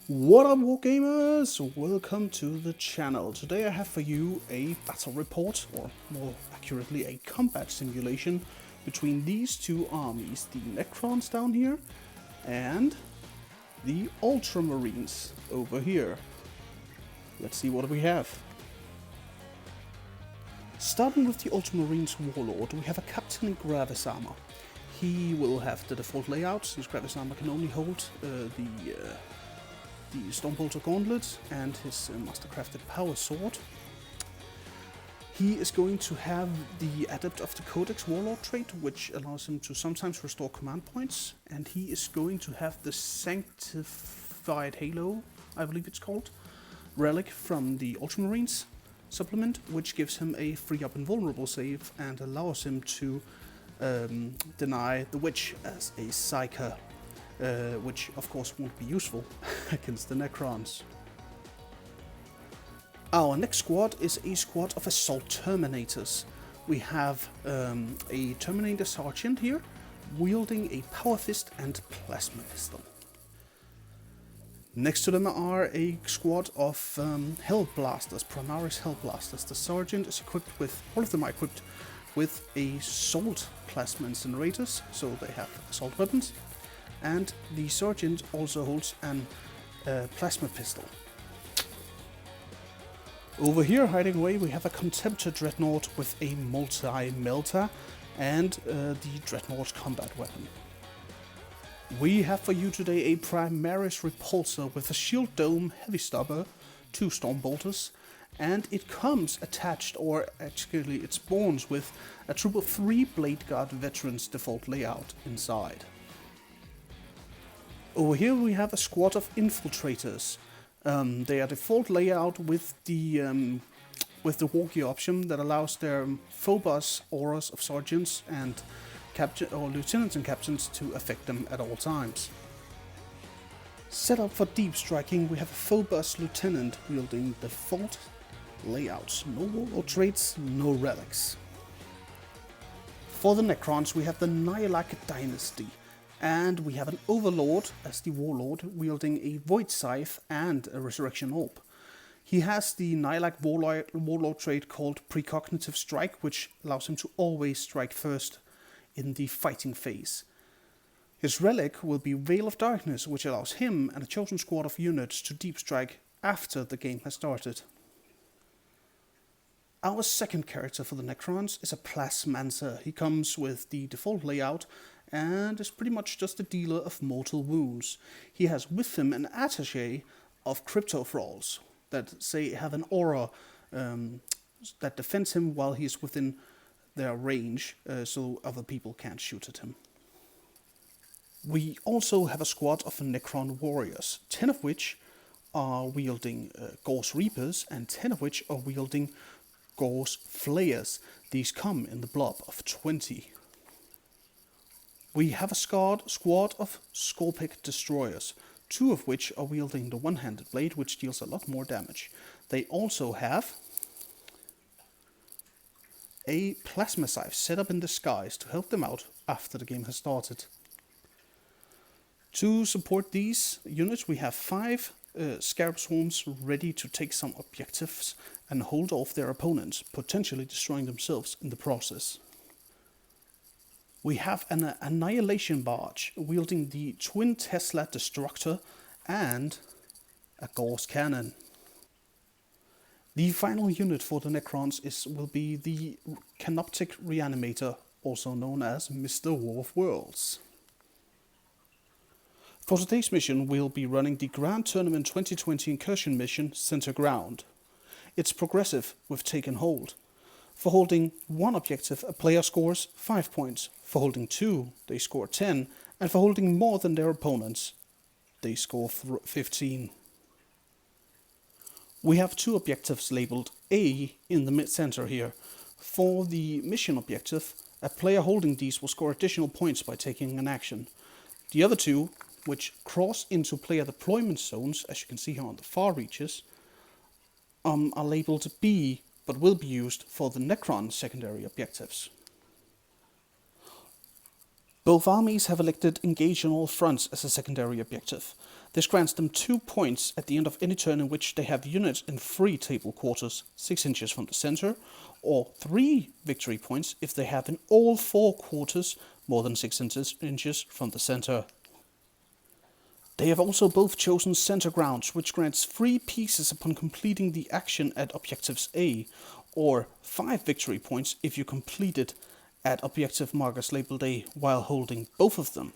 What up, Wargamers? Welcome to the channel. Today I have for you a battle report, or more accurately a combat simulation between these two armies, the Necrons down here and the Ultramarines over here. Let's see what we have. Starting with the Ultramarines Warlord, we have a Captain in Gravis armor. He will have the default layout, since Gravis armor can only hold the Stormbolter Gauntlet and his Mastercrafted Power Sword. He is going to have the Adept of the Codex Warlord trait, which allows him to sometimes restore command points, and he is going to have the Sanctified Halo, I believe it's called, relic from the Ultramarines supplement, which gives him a free up invulnerable save and allows him to deny the Witch as a Psyker. Which of course won't be useful against the Necrons. Our next squad is a squad of Assault Terminators. We have a Terminator Sergeant here, wielding a Power Fist and Plasma Pistol. Next to them are a squad of Hell Blasters, Primaris Hell Blasters. The Sergeant is equipped with, all of them are equipped with Assault Plasma Incinerators, so they have assault weapons. And the Sergeant also holds an Plasma Pistol. Over here, hiding away, we have a Contemptor Dreadnought with a Multi-Melter and the Dreadnought's combat weapon. We have for you today a Primaris Repulsor with a Shield Dome, Heavy Stubber, 2 Stormbolters, and it comes attached, or actually it spawns with a troop of 3 Blade Guard Veterans default layout inside. Over here we have a squad of Infiltrators. They are default layout with the war gear option that allows their Phobos auras of sergeants and lieutenants and captains to affect them at all times. Set up for deep striking, we have a Phobos lieutenant wielding default layouts. No warlord traits, no relics. For the Necrons we have the Nihilakh dynasty. And we have an Overlord as the Warlord, wielding a Void Scythe and a Resurrection Orb. He has the Nihilakh Warlord trait called Precognitive Strike, which allows him to always strike first in the fighting phase. His relic will be Veil of Darkness, which allows him and a chosen squad of units to deep strike after the game has started. Our second character for the Necrons is a Plasmancer. He comes with the default layout and is pretty much just a dealer of mortal wounds. He has with him an attaché of Cryptothralls that have an aura that defends him while he is within their range, so other people can't shoot at him. We also have a squad of Necron Warriors, 10 of which are wielding Gauss Reapers and 10 of which are wielding Gauss Flayers. These come in the blob of 20. We have a squad of Skorpekh Destroyers, 2 of which are wielding the one-handed blade, which deals a lot more damage. They also have a Plasmacyte set up in disguise to help them out after the game has started. To support these units we have 5 Scarab Swarms ready to take some objectives and hold off their opponents, potentially destroying themselves in the process. We have an Annihilation Barge wielding the Twin Tesla Destructor and a Gauss Cannon. The final unit for the Necrons will be the Canoptek Reanimator, also known as Mr. War of Worlds. For today's mission we'll be running the Grand Tournament 2020 Incursion mission Center Ground. It's progressive with Taken Hold. For holding 1 objective, a player scores 5 points. For holding 2, they score 10. And for holding more than their opponents, they score 15. We have 2 objectives labeled A in the mid-center here. For the mission objective, a player holding these will score additional points by taking an action. The other 2, which cross into player deployment zones, as you can see here on the far reaches, are labeled B, but will be used for the Necron secondary objectives. Both armies have elected engage on all fronts as a secondary objective. This grants them 2 points at the end of any turn in which they have units in 3 table quarters, 6 inches from the center, or 3 victory points if they have in all 4 quarters more than 6 inches from the center. They have also both chosen center grounds, which grants 3 pieces upon completing the action at objectives A, or 5 victory points if you complete it at objective markers labeled A while holding both of them.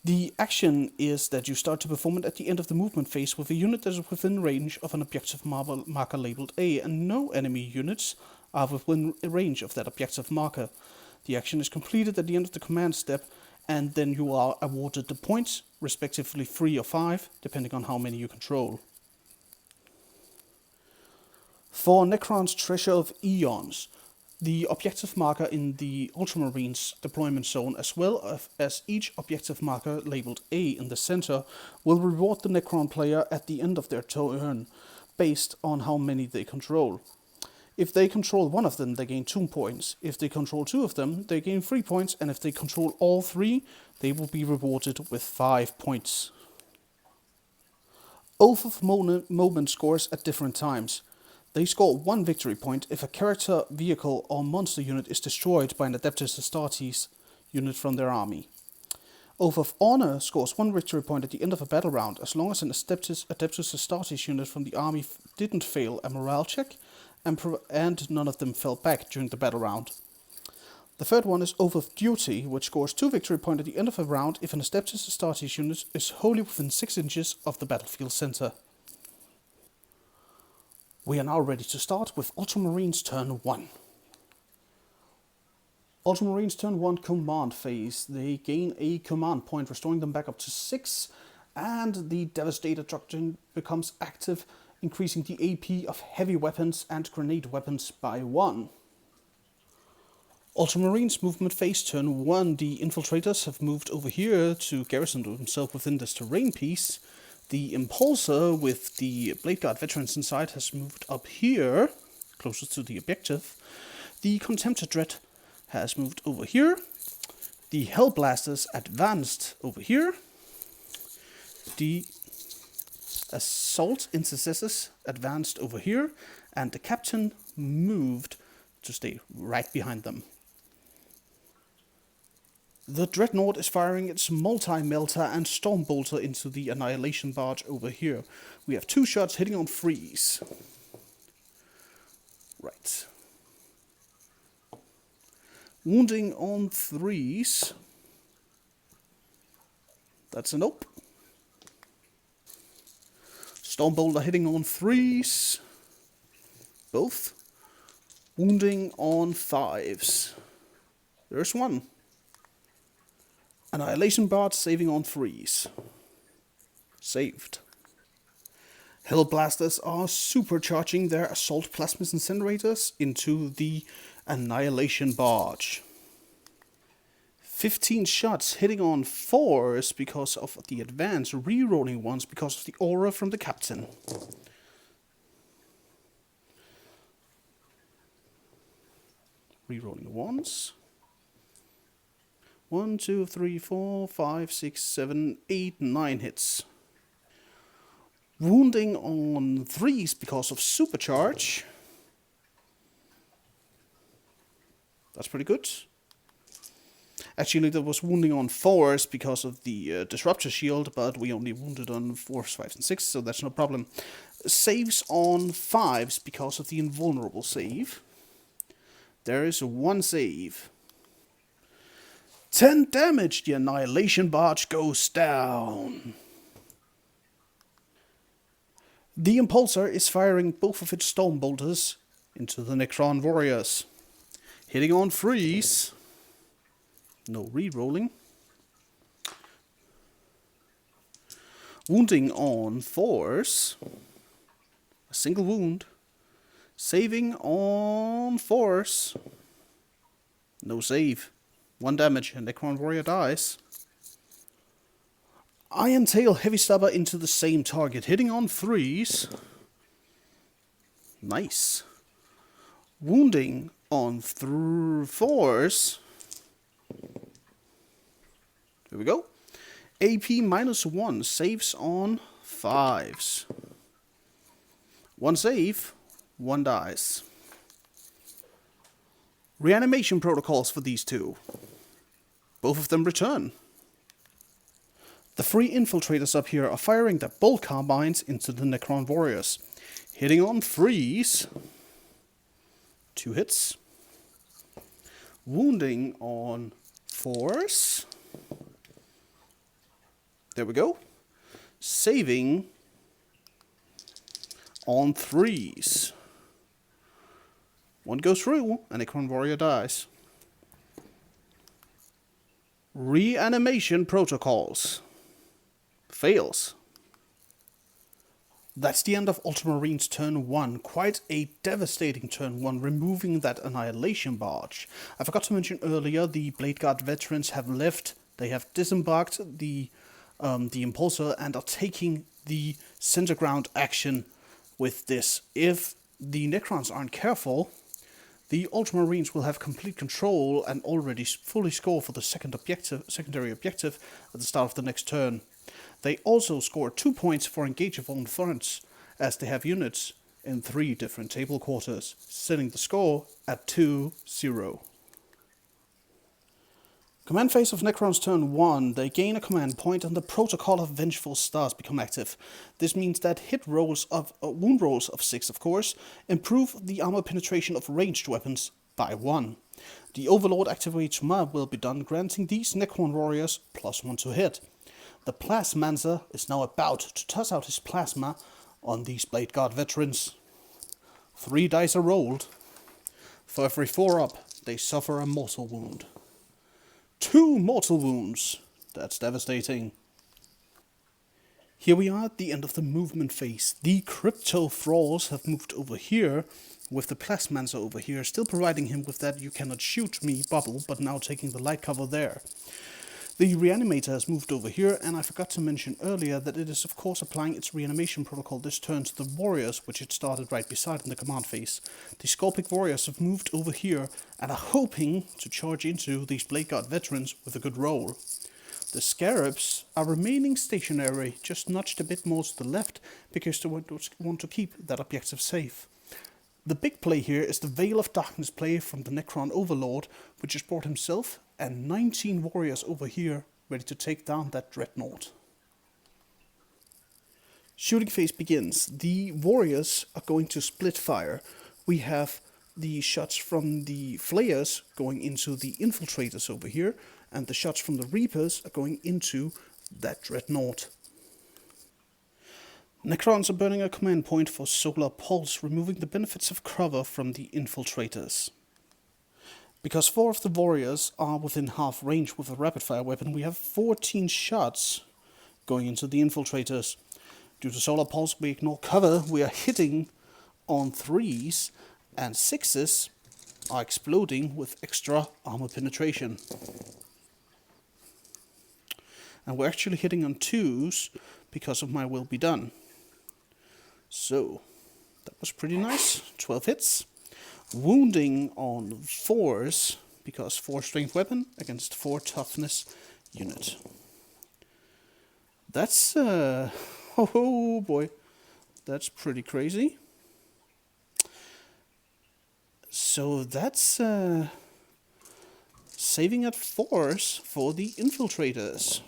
The action is that you start to perform it at the end of the movement phase with a unit that is within range of an objective marker labeled A, and no enemy units are within range of that objective marker. The action is completed at the end of the command step, and then you are awarded the points, respectively 3 or 5, depending on how many you control. For Necron's Treasure of Eons, the objective marker in the Ultramarines deployment zone, as well as each objective marker labeled A in the center, will reward the Necron player at the end of their turn, based on how many they control. If they control one of them, they gain 2 points. If they control 2 of them, they gain 3 points, and if they control all 3, they will be rewarded with 5 points. Oath of Moment scores at different times. They score 1 victory point if a character, vehicle, or monster unit is destroyed by an Adeptus Astartes unit from their army. Oath of Honor scores 1 victory point at the end of a battle round, as long as an Adeptus Astartes unit from the army didn't fail a morale check, and none of them fell back during the battle round. The third one is Oath of Duty, which scores 2 victory points at the end of a round if an Adeptus Astartes unit is wholly within 6 inches of the battlefield center. We are now ready to start with Ultramarines Turn 1. Ultramarines Turn 1 Command Phase. They gain a command point, restoring them back up to 6, and the Devastator Doctrine becomes active, increasing the AP of heavy weapons and grenade weapons by 1. Ultramarines Movement Phase Turn 1. The Infiltrators have moved over here to garrison themselves within this terrain piece. The Impulsor with the Blade Guard veterans inside has moved up here, closest to the objective. The Contemptor Dread has moved over here. The Hellblasters advanced over here. The Assault Intercessors advanced over here, and the Captain moved to stay right behind them. The Dreadnought is firing its Multi-Melter and Stormbolter into the Annihilation Barge over here. We have 2 shots hitting on 3s. Right. Wounding on 3s. That's a nope. Stormbolter hitting on 3s. Both. Wounding on 5s. There's 1. Annihilation Barge saving on 3s. Saved. Hellblasters are supercharging their Assault Plasmas Incinerators into the Annihilation Barge. 15 shots hitting on 4s because of the advance, re-rolling ones because of the aura from the Captain. Re-rolling ones. 1, 2, 3, 4, 5, 6, 7, 8, 9 hits. Wounding on 3s because of supercharge. That's pretty good. Actually, there was wounding on 4s because of the Disruptor Shield, but we only wounded on 4s, 5s, and 6s, so that's no problem. Saves on 5s because of the Invulnerable save. There is 1 save. 10 damage, the Annihilation Barge goes down. The Impulsor is firing both of its Stormbolters into the Necron Warriors. Hitting on 3s. No re-rolling. Wounding on 4s. A single wound. Saving on 4s. No save. 1 damage, and Necron Warrior dies. Iron Tail Heavy Stabber into the same target, hitting on 3s. Nice. Wounding on 4s. Here we go. AP -1 saves on 5s. 1 save, 1 dies. Reanimation protocols for these two. Both of them return. The 3 infiltrators up here are firing their bolt carbines into the Necron Warriors. Hitting on 3s. 2 hits. Wounding on 4s. There we go. Saving on 3s. 1 goes through, and Necron Warrior dies. Reanimation protocols. Fails. That's the end of Ultramarines turn 1. Quite a devastating turn 1, removing that Annihilation Barge. I forgot to mention earlier, the Bladeguard veterans have left. They have disembarked the Impulsor and are taking the center ground action with this. If the Necrons aren't careful, the Ultramarines will have complete control and already fully score for the secondary objective at the start of the next turn. They also score 2 points for engaging on fronts, as they have units in 3 different table quarters, setting the score at 2-0. Command phase of Necrons turn 1, they gain a command point and the Protocol of Vengeful Stars become active. This means that wound rolls of 6, of course, improve the armor penetration of ranged weapons by 1. The Overlord activation will be done, granting these Necron Warriors +1 to hit. The Plasmancer is now about to toss out his plasma on these Bladeguard veterans. 3 dice are rolled. For every 4 up, they suffer a mortal wound. 2 mortal wounds. That's devastating. Here we are at the end of the movement phase. The Cryptothralls have moved over here, with the Plasmancer over here, still providing him with that "you cannot shoot me" bubble, but now taking the light cover there. The Reanimator has moved over here, and I forgot to mention earlier that it is of course applying its reanimation protocol this turn to the Warriors, which it started right beside in the command phase. The Skorpekh Warriors have moved over here and are hoping to charge into these Bladeguard veterans with a good roll. The Scarabs are remaining stationary, just nudged a bit more to the left, because they want to keep that objective safe. The big play here is the Veil of Darkness play from the Necron Overlord, which has brought himself and 19 warriors over here, ready to take down that Dreadnought. Shooting phase begins. The warriors are going to split fire. We have the shots from the Flayers going into the Infiltrators over here, and the shots from the Reapers are going into that Dreadnought. Necrons are burning a command point for Solar Pulse, removing the benefits of cover from the Infiltrators. Because 4 of the warriors are within half range with a rapid-fire weapon, we have 14 shots going into the Infiltrators. Due to Solar Pulse, we ignore cover, we are hitting on 3s, and 6s are exploding with extra armor penetration. And we're actually hitting on 2s because of my will be done. So, that was pretty nice. 12 hits. Wounding on 4s, because 4 strength weapon against 4 toughness unit. That's, oh boy, that's pretty crazy. So that's saving at 4s for the Infiltrators.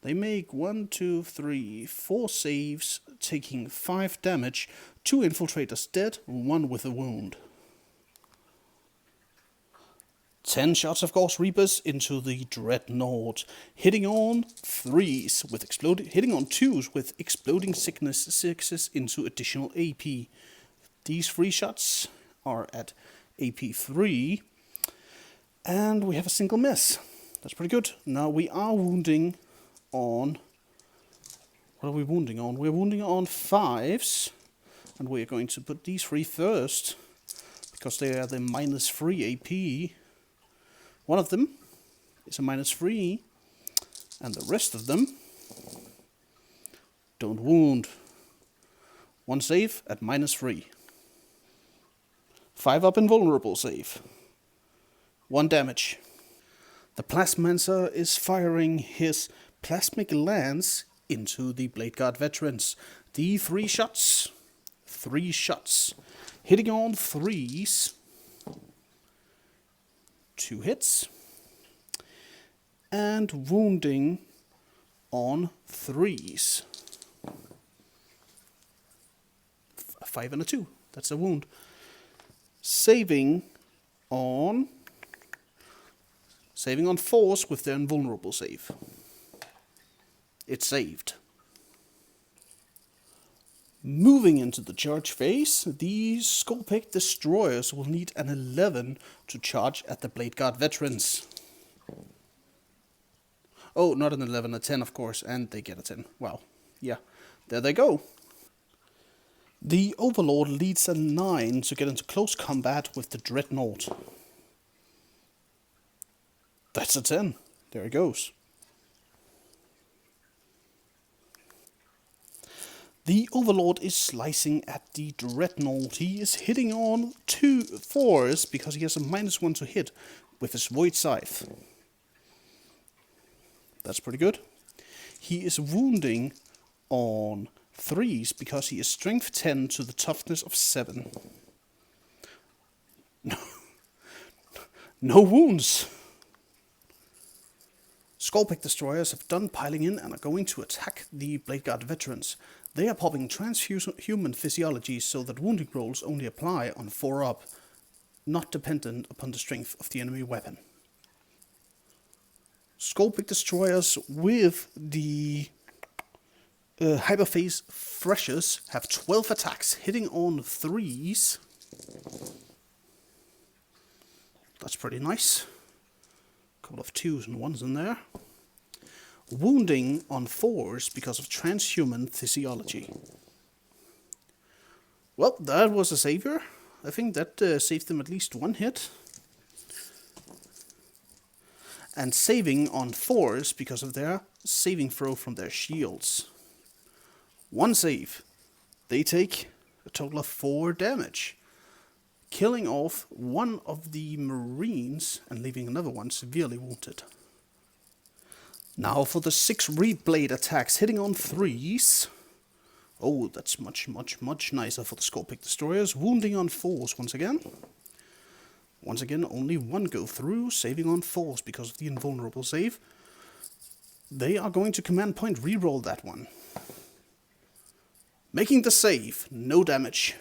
They make 1, 2, 3, 4 saves, taking 5 damage, 2 Infiltrators dead, 1 with a wound. 10 shots of Gauss Reapers into the Dreadnought, hitting on 3s with hitting on 2s with exploding sickness 6s into additional AP. These 3 shots are at AP 3, and we have a single miss. That's pretty good. Now we are wounding on, what are we wounding on? We're wounding on 5s, and we're going to put these 3 first, because they are the -3 AP. One of them is a -3, and the rest of them don't wound. 1 save at -3. 5 up invulnerable save. 1 damage. The Plasmancer is firing his plasmic lance into the Blade Guard veterans. The 3 shots. 3 shots. Hitting on 3s. 2 hits. And wounding on 3s. A 5 and a 2. That's a wound. Saving on 4s with their invulnerable save. It's saved. Moving into the charge phase, the Skorpekh Destroyers will need an 11 to charge at the Blade Guard veterans. Oh, not an 11, a 10 of course, and they get a 10. Wow. Yeah, there they go. The Overlord leads a 9 to get into close combat with the Dreadnought. That's a 10. There it goes. The Overlord is slicing at the Dreadnought. He is hitting on 2 4s because he has a -1 to hit with his Void Scythe. That's pretty good. He is wounding on 3s because he is strength 10 to the toughness of 7. No wounds. Skorpekh Destroyers have done piling in and are going to attack the Blade Guard veterans. They are popping transhuman physiology so that wounding rolls only apply on 4 up, not dependent upon the strength of the enemy weapon. Skorpekh Destroyers with the hyperphase threshers have 12 attacks, hitting on 3s. That's pretty nice. Couple of 2s and 1s in there. Wounding on 4s because of transhuman physiology. Well, that was a savior. I think that saved them at least 1 hit. And saving on 4s because of their saving throw from their shields. 1 save. They take a total of 4 damage. Killing off 1 of the Marines and leaving another one severely wounded. Now for the 6 Reblade attacks, hitting on 3s. Oh, that's much nicer for the Skorpekh Destroyers. Wounding on 4s once again. Once again, only 1 go through, saving on 4s because of the invulnerable save. They are going to command point reroll that one. Making the save, no damage.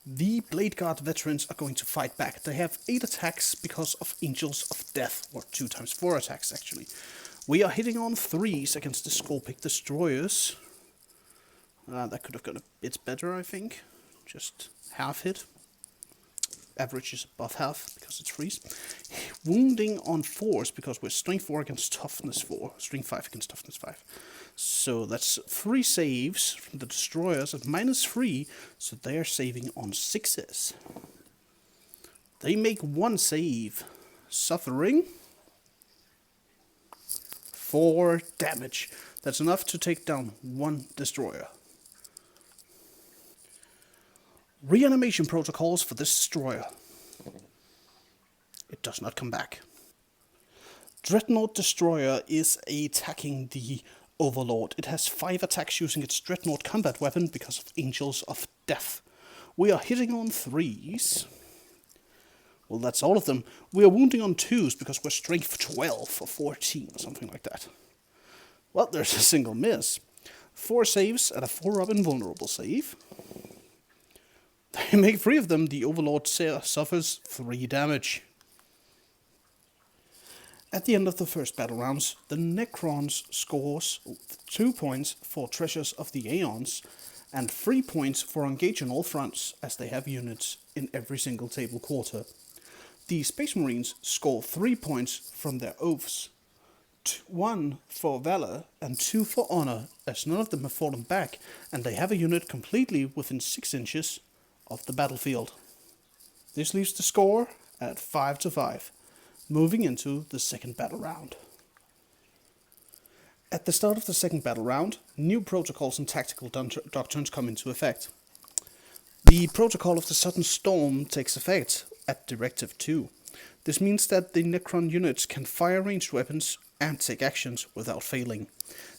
The Blade Guard veterans are going to fight back. They have 8 attacks because of Angels of Death, or 2 times 4 attacks actually. We are hitting on 3s against the Skorpekh Destroyers. That could have gone a bit better, I think. Just half hit. Average is above half because it's 3s. Wounding on 4s because we're strength 4 against toughness 4. Strength 5 against toughness 5. So that's 3 saves from the Destroyers at -3, so they are saving on 6s. They make 1 save, suffering 4 damage. That's enough to take down 1 Destroyer. Reanimation protocols for this Destroyer. It does not come back. Dreadnought Destroyer is attacking the Overlord. It has 5 attacks using its Dreadnought combat weapon because of Angels of Death. We are hitting on 3s. Well, that's all of them. We are wounding on 2s because we're strength 12 or 14 or something like that. Well, there's a single miss. 4 saves and a 4-up invulnerable save. They make 3 of them. The Overlord suffers 3 damage. At the end of the first battle rounds, the Necrons scores 2 points for Treasures of the Aeons and 3 points for Engage on all fronts, as they have units in every single table quarter. The Space Marines score 3 points from their oaths, 1 for Valor and 2 for Honor, as none of them have fallen back, and they have a unit completely within 6 inches of the battlefield. This leaves the score at 5-5. Moving into the second battle round. At the start of the second battle round, new protocols and tactical doctrines come into effect. The protocol of the sudden storm takes effect at Directive 2. This means that the Necron units can fire ranged weapons and take actions without failing.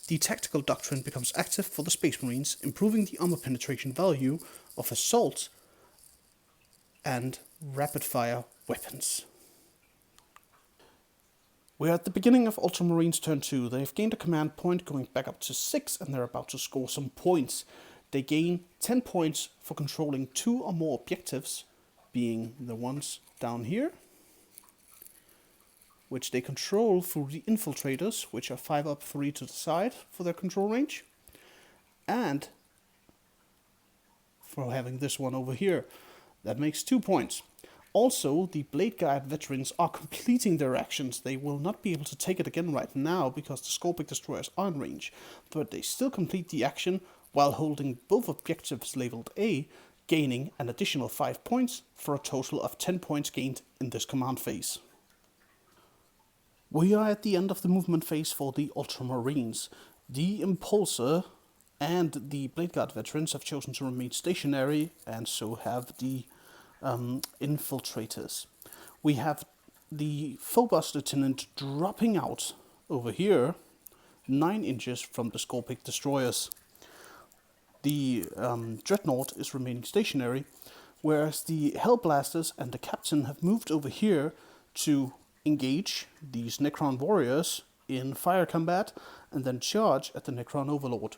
The tactical doctrine becomes active for the Space Marines, improving the armor penetration value of assault and rapid-fire weapons. We're at the beginning of Ultramarines turn 2. They've gained a command point going back up to 6 and they're about to score some points. They gain 10 points for controlling 2 or more objectives, being the ones down here, which they control through the infiltrators, which are 5 up, 3 to the side for their control range, and for having this one over here. That makes 2 points. Also, the Blade Guard veterans are completing their actions. They will not be able to take it again right now because the Skorpekh Destroyers are in range, but they still complete the action while holding both objectives labeled A, gaining an additional 5 points for a total of 10 points gained in this command phase. We are at the end of the movement phase for the Ultramarines. The Impulsor and the Blade Guard veterans have chosen to remain stationary, and so have the infiltrators. We have the Phobos Lieutenant dropping out over here 9 inches from the Skorpekh Destroyers. The Dreadnought is remaining stationary, whereas the Hellblasters and the Captain have moved over here to engage these Necron Warriors in fire combat and then charge at the Necron Overlord.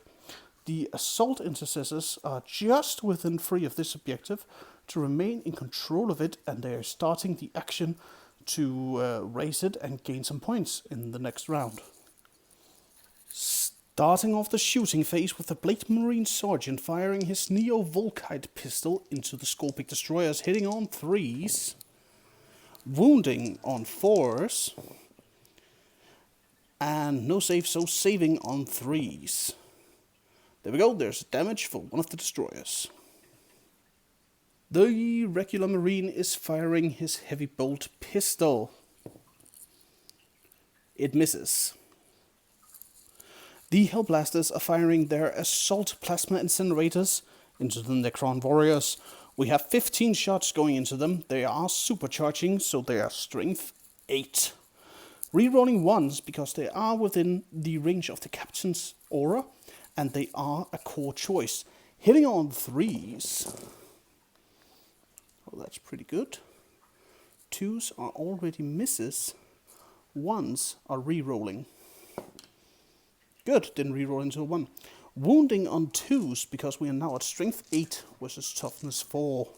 The Assault Intercessors are just within 3 of this objective to remain in control of it, and they are starting the action to raise it and gain some points in the next round. Starting off the shooting phase with the Blade Marine Sergeant firing his Neo-Volkite pistol into the Skorpekh Destroyers, hitting on 3s, wounding on 4s, and no save, so saving on 3s. There we go, there's damage for one of the destroyers. The regular Marine is firing his heavy bolt pistol. It misses. The Hellblasters are firing their assault plasma incinerators into the Necron Warriors. We have 15 shots going into them. They are supercharging, so they are strength 8. Rerolling 1s because they are within the range of the Captain's aura, and they are a core choice. Hitting on 3s. Well, that's pretty good. 2s are already misses. 1s are re-rolling. Good, didn't re-roll into a 1. Wounding on 2s because we are now at strength 8 versus toughness 4.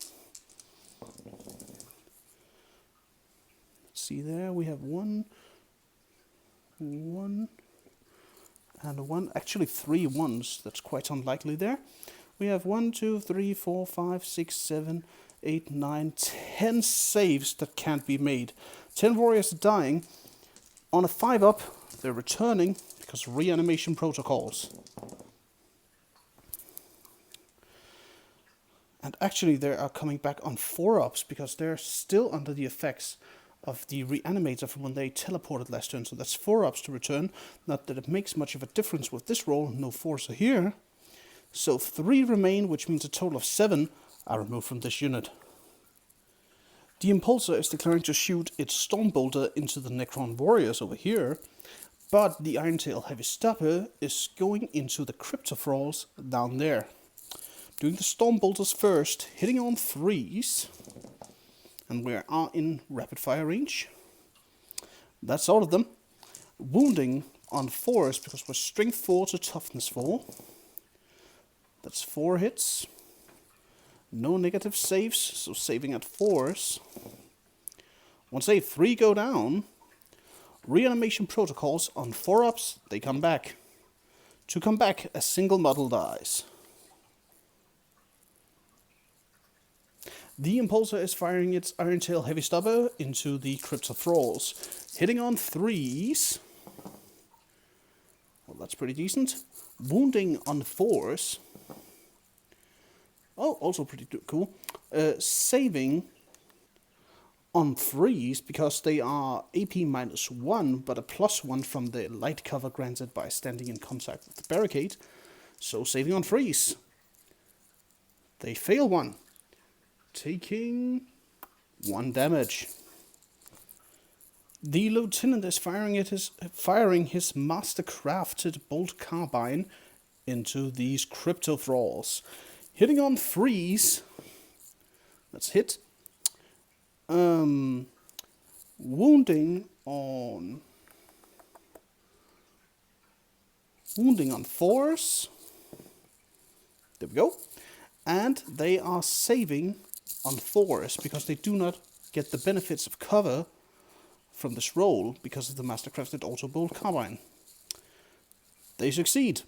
Let's see there, we have 1, and a 1. Actually 3 1s, that's quite unlikely there. We have 1, 2, 3, 4, 5, 6, 7, 8, 9, 10 saves that can't be made. 10 warriors are dying. On a 5 up, they're returning because of reanimation protocols. And actually they are coming back on 4 ups because they're still under the effects of the reanimator from when they teleported last turn. So that's 4 ups to return. Not that it makes much of a difference with this roll. No 4s are here. So 3 remain, which means a total of 7 are removed from this unit. The Impulsor is declaring to shoot its Stormbolter into the Necron Warriors over here, but the Irontail Heavy Stubber is going into the Cryptothralls down there. Doing the Stormbolters first, hitting on 3s, and we are in rapid fire range. That's all of them. Wounding on 4s because we're strength 4 to toughness 4. That's 4 hits. No negative saves, so saving at 4s. Once they 3 go down, reanimation protocols on 4 ups, they come back. To come back, a single model dies. The Impulsor is firing its Irontail Heavy Stubber into the Cryptothralls, hitting on 3s. Well, that's pretty decent. Wounding on 4s. Oh, also pretty cool. Saving on 3s because they are AP -1, but a +1 from the light cover granted by standing in contact with the barricade. So saving on 3s. They fail 1, taking 1 damage. The lieutenant is firing his master-crafted bolt carbine into these Cryptothralls. Hitting on 3s. Let's hit. Wounding on 4s. There we go. And they are saving on 4s because they do not get the benefits of cover from this roll because of the mastercrafted auto bolt carbine. They succeed.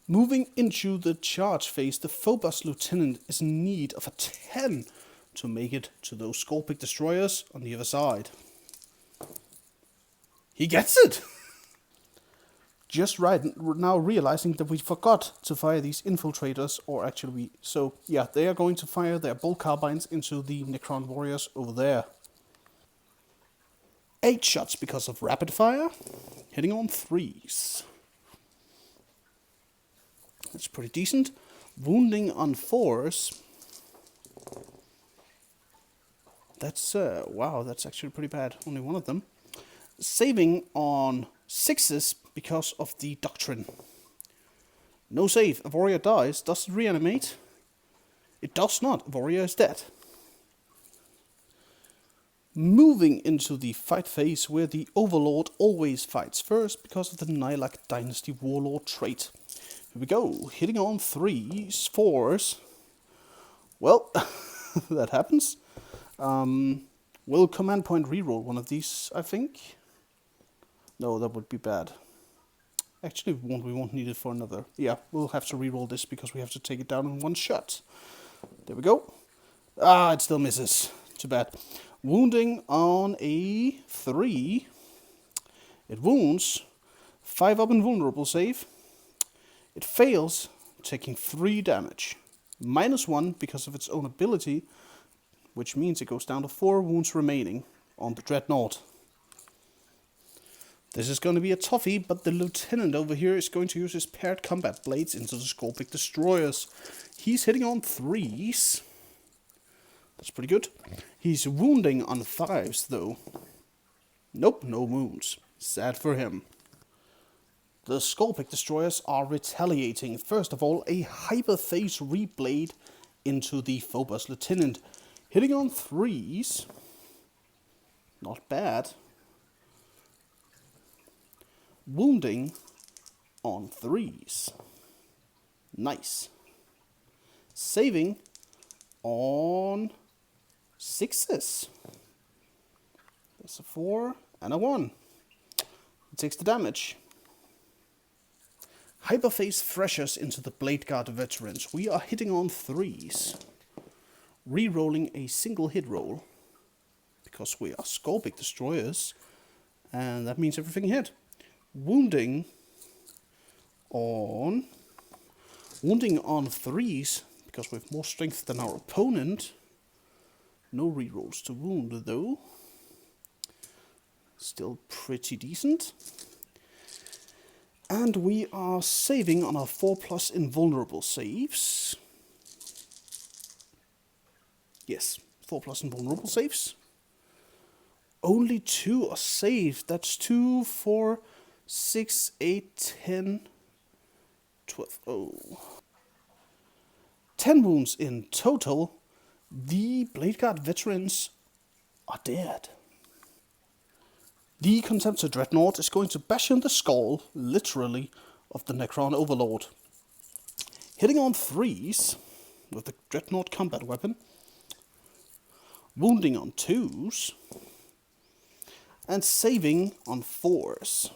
Moving into the charge phase, the Phobos Lieutenant is in need of a 10 to make it to those Skorpekh Destroyers on the other side. He gets it! Just right now realizing that we forgot to fire these infiltrators, or actually so yeah, they are going to fire their bolt carbines into the Necron Warriors over there. 8 shots because of rapid fire, hitting on 3s. That's pretty decent. Wounding on 4s. That's, wow, that's actually pretty bad. Only one of them. Saving on 6s because of the doctrine. No save. A warrior dies. Does it reanimate? It does not. A warrior is dead. Moving into the fight phase where the Overlord always fights first because of the Nihilakh Dynasty Warlord trait. Here we go. Hitting on 3s, 4s. Well, that happens. Will command point reroll one of these, I think? No, that would be bad. Actually, we won't need it for another. Yeah, we'll have to reroll this because we have to take it down in one shot. There we go. Ah, it still misses. Too bad. Wounding on a 3. It wounds. 5 up invulnerable save. It fails, taking 3 damage. -1 because of its own ability, which means it goes down to 4 wounds remaining on the Dreadnought. This is going to be a toughie, but the lieutenant over here is going to use his paired combat blades into the Skorpekh Destroyers. He's hitting on 3s. That's pretty good. He's wounding on 5s, though. Nope, no wounds. Sad for him. The Skorpekh Destroyers are retaliating. First of all, a hyperphase reblade into the Phobos Lieutenant. Hitting on 3s. Not bad. Wounding on 3s. Nice. Saving on 6s. That's a 4 and a 1. It takes the damage. Hyperphase Threshers into the Blade Guard Veterans. We are hitting on 3s. Rerolling a single hit roll. Because we are Skorpekh Destroyers. And that means everything hit. Wounding on 3s. Because we have more strength than our opponent. No rerolls to wound though. Still pretty decent. And we are saving on our 4+ invulnerable saves. Yes, 4+ invulnerable saves. Only 2 are saved. That's 2, 4, 6, 8, 10, 12. Oh. 10 wounds in total. The Blade Guard veterans are dead. The Contemptor Dreadnought is going to bash in the skull, literally, of the Necron Overlord. Hitting on 3s with the Dreadnought combat weapon. Wounding on 2s. And saving on 4s.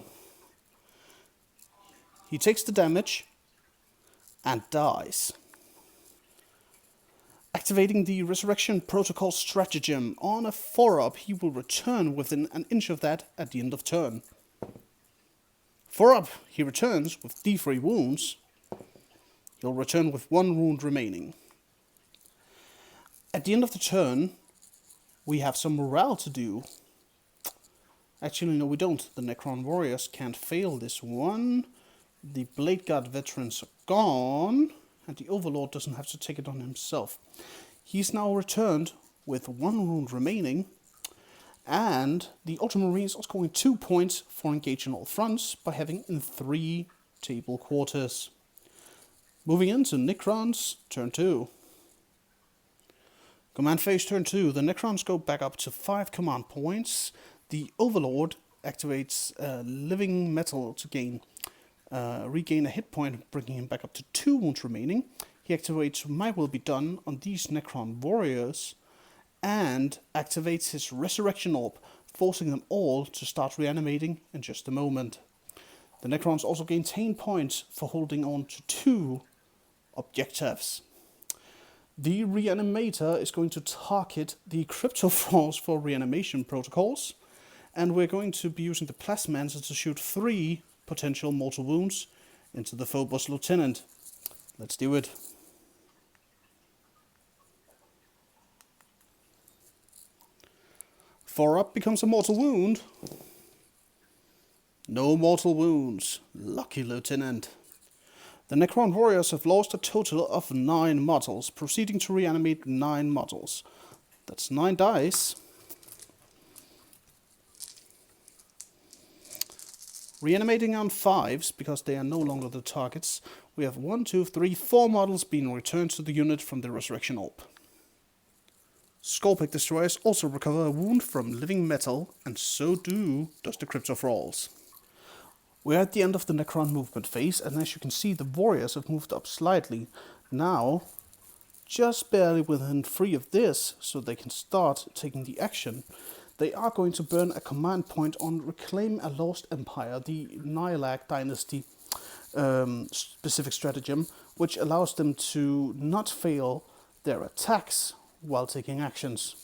He takes the damage and dies. Activating the Resurrection Protocol Stratagem. On a 4-up, he will return within an inch of that at the end of turn. 4-up, he returns with D3 wounds. He'll return with 1 wound remaining. At the end of the turn, we have some morale to do. Actually, no, we don't. The Necron Warriors can't fail this one. The Blade Guard veterans are gone. And the Overlord doesn't have to take it on himself. He's now returned with 1 wound remaining. And the Ultramarines are scoring 2 points for engaging all fronts by having in 3 table quarters. Moving into Necrons turn 2. Command phase turn 2. The Necrons go back up to 5 command points. The Overlord activates living metal to regain a hit point, bringing him back up to 2 wounds remaining. He activates My Will Be Done on these Necron Warriors and activates his Resurrection Orb, forcing them all to start reanimating in just a moment. The Necrons also gain 10 points for holding on to 2 objectives. The Reanimator is going to target the Cryptothralls for reanimation protocols, and we're going to be using the Plasmancer to shoot 3 potential mortal wounds into the Phobos Lieutenant. Let's do it. Four up becomes a mortal wound. No mortal wounds. Lucky Lieutenant. The Necron Warriors have lost a total of 9 models, proceeding to reanimate 9 models. That's 9 dice. Reanimating on 5s, because they are no longer the targets, we have 1, 2, 3, 4 models being returned to the unit from the Resurrection Orb. Skorpekh Destroyers also recover a wound from living metal, and so does the Cryptothralls. We're at the end of the Necron movement phase, and as you can see, the warriors have moved up slightly. Now, just barely within 3 of this, so they can start taking the action. They are going to burn a command point on Reclaim a Lost Empire, the Nihilakh dynasty specific stratagem, which allows them to not fail their attacks while taking actions.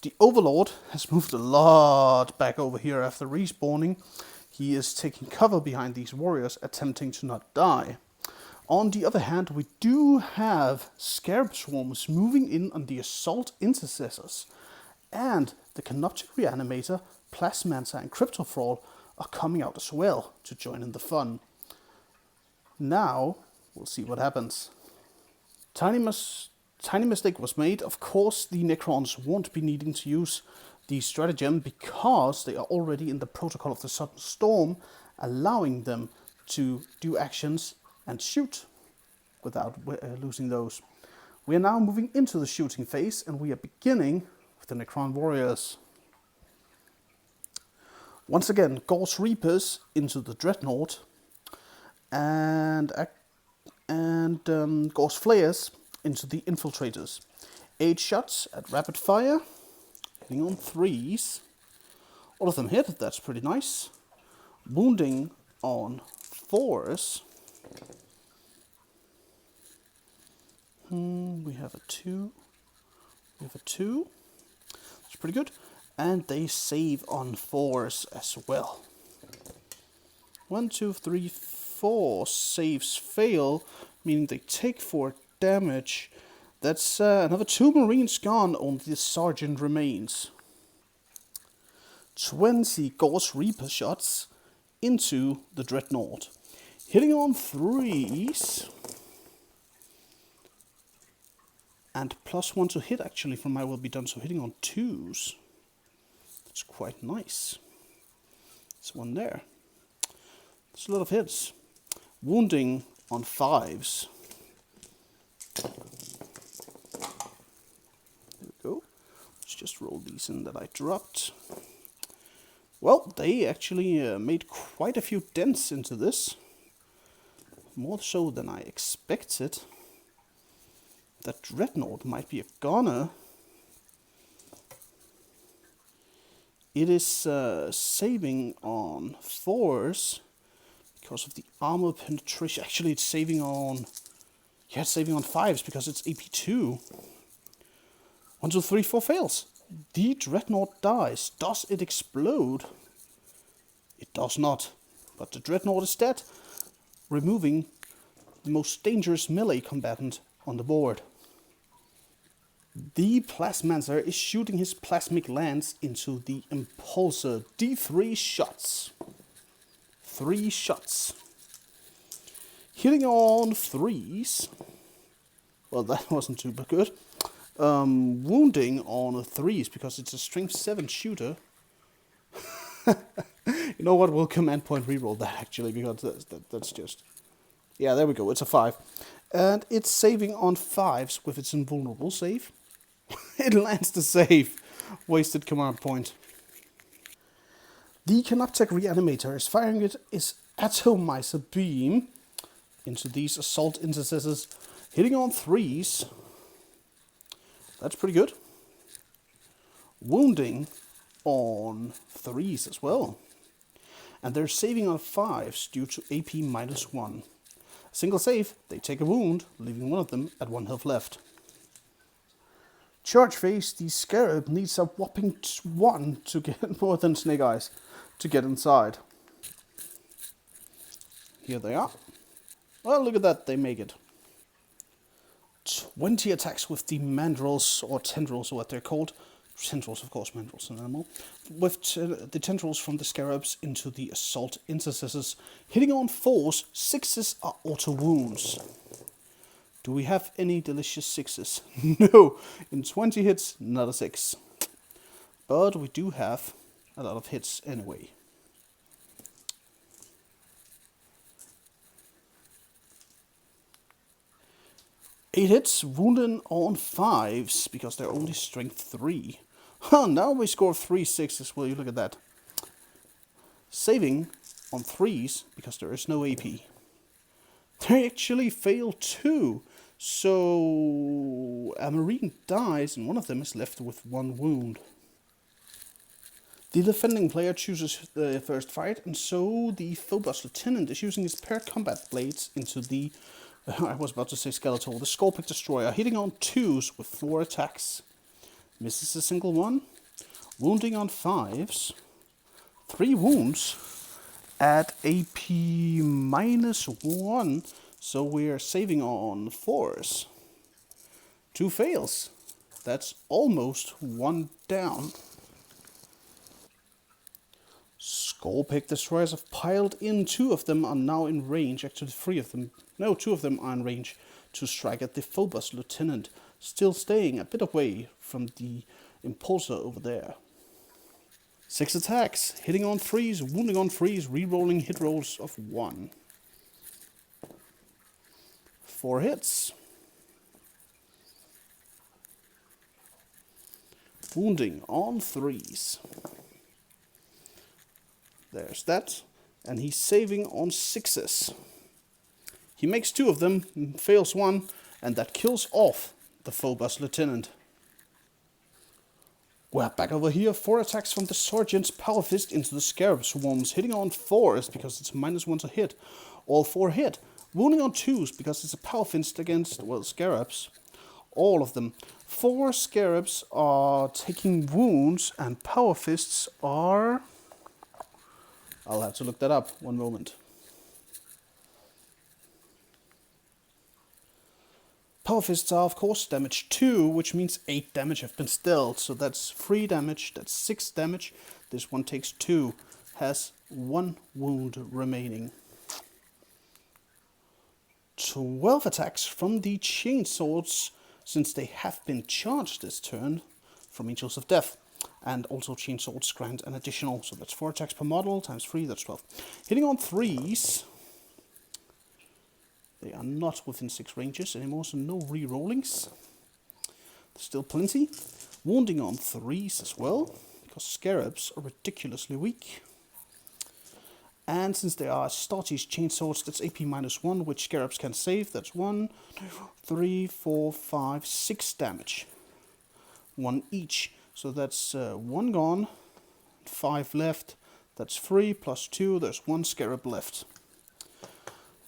The Overlord has moved a lot back over here after respawning. He is taking cover behind these warriors, attempting to not die. On the other hand, we do have Scarab Swarms moving in on the Assault Intercessors, and the Canoptek Reanimator, Plasmancer and Cryptothrall are coming out as well to join in the fun. Now, we'll see what happens. Tiny mistake was made. Of course, the Necrons won't be needing to use the stratagem because they are already in the protocol of the Sudden Storm, allowing them to do actions and shoot without losing those. We are now moving into the shooting phase, and we are beginning with the Necron Warriors. Once again, Gauss Reapers into the Dreadnought, and Gauss Flayers into the Infiltrators. 8 shots at rapid fire, hitting on 3s. All of them hit, that's pretty nice. Wounding on 4s. We have a 2. We have a 2. That's pretty good. And they save on 4s as well. 1, 2, 3, 4 saves fail, meaning they take 4 damage. That's another 2 Marines gone, only the Sergeant remains. 20 Gauss Reaper shots into the Dreadnought. Hitting on 3s. And +1 to hit actually from My Will Be Done, so hitting on 2s. That's quite nice. There's one there. There's a lot of hits. Wounding on 5s. There we go. Let's just roll these in that I dropped. Well, they actually made quite a few dents into this. More so than I expected. That Dreadnought might be a goner. It is saving on 4s because of the armor penetration. Actually, it's saving on... Yeah, it's saving on 5s because it's AP2. 1, 2, 3, 4 fails. The Dreadnought dies. Does it explode? It does not. But the Dreadnought is dead, removing the most dangerous melee combatant on the board. The Plasmancer is shooting his plasmic lance into the Impulsor. D3 shots. 3 shots. Hitting on 3s. Well, that wasn't too good. Wounding on 3s because it's a strength 7 shooter. You know what? We'll command point reroll that actually, because that's just... Yeah, there we go. It's a 5. And it's saving on 5s with its invulnerable save. It lands the save. Wasted command point. The Canoptek Reanimator is firing its atomizer beam into these assault intercessors, hitting on 3s. That's pretty good. Wounding on 3s as well. And they're saving on 5s due to AP -1. Single save, they take a wound, leaving one of them at 1 health left. Charge phase, the Scarab needs a whopping 1 to get more than Snake Eyes to get inside. Here they are. Well, look at that, they make it. 20 attacks with the mandrels, or tendrils, or what they're called. Tendrils, of course, mandrels an animal. With the tendrils from the Scarabs into the assault intercessors. Hitting on 4s, 6s are auto wounds. Do we have any delicious 6s? No, in 20 hits, not a 6. But we do have a lot of hits anyway. Eight hits, wounded on 5s, because they're only strength 3. Huh, now we score 3 6s, will you look at that. Saving on 3s, because there is no AP. They actually fail 2, so a Marine dies and one of them is left with 1 wound. The defending player chooses the first fight, and so the Phobos Lieutenant is using his paired combat blades into the... I was about to say skeletal. The Skorpekh Destroyer, hitting on 2s with 4 attacks. Misses a single one. Wounding on 5s. 3 wounds at AP -1. So we're saving on 4s. 2 fails. That's almost 1 down. Skorpekh Destroyers have piled in. 2 of them are now in range. Actually, 3 of them. No, 2 of them are in range to strike at the Phobos Lieutenant, still staying a bit away from the Impulsor over there. 6 attacks, hitting on 3s, wounding on 3s, re-rolling hit rolls of 1. 4 hits. Wounding on 3s. There's that. And he's saving on 6s. He makes 2 of them, fails 1, and that kills off the Phobos Lieutenant. We're back over here. 4 attacks from the Sergeant's Power Fist into the Scarab Swarms, hitting on 4s because it's -1 to hit. All 4 hit. Wounding on 2s because it's a Power Fist against, well, Scarabs. All of them. 4 Scarabs are taking wounds, and Power Fists are... I'll have to look that up. One moment. Power Fists are, of course, damage 2, which means 8 damage have been dealt. So that's 3 damage, that's 6 damage. This one takes 2, has 1 wound remaining. 12 attacks from the chainswords, since they have been charged this turn from Angels of Death. And also chainswords grant an additional, so that's 4 attacks per model, times 3, that's 12. Hitting on 3s. They are not within 6 ranges anymore, so no re-rollings. Still plenty. Wounding on 3s as well, because Scarabs are ridiculously weak. And since they are Astartes chainswords, that's AP -1, which Scarabs can save. That's 1, 2, 3, 4, 5, 6 damage. 1 each. So that's 1 gone, 5 left. That's 3 plus 2, there's 1 Scarab left.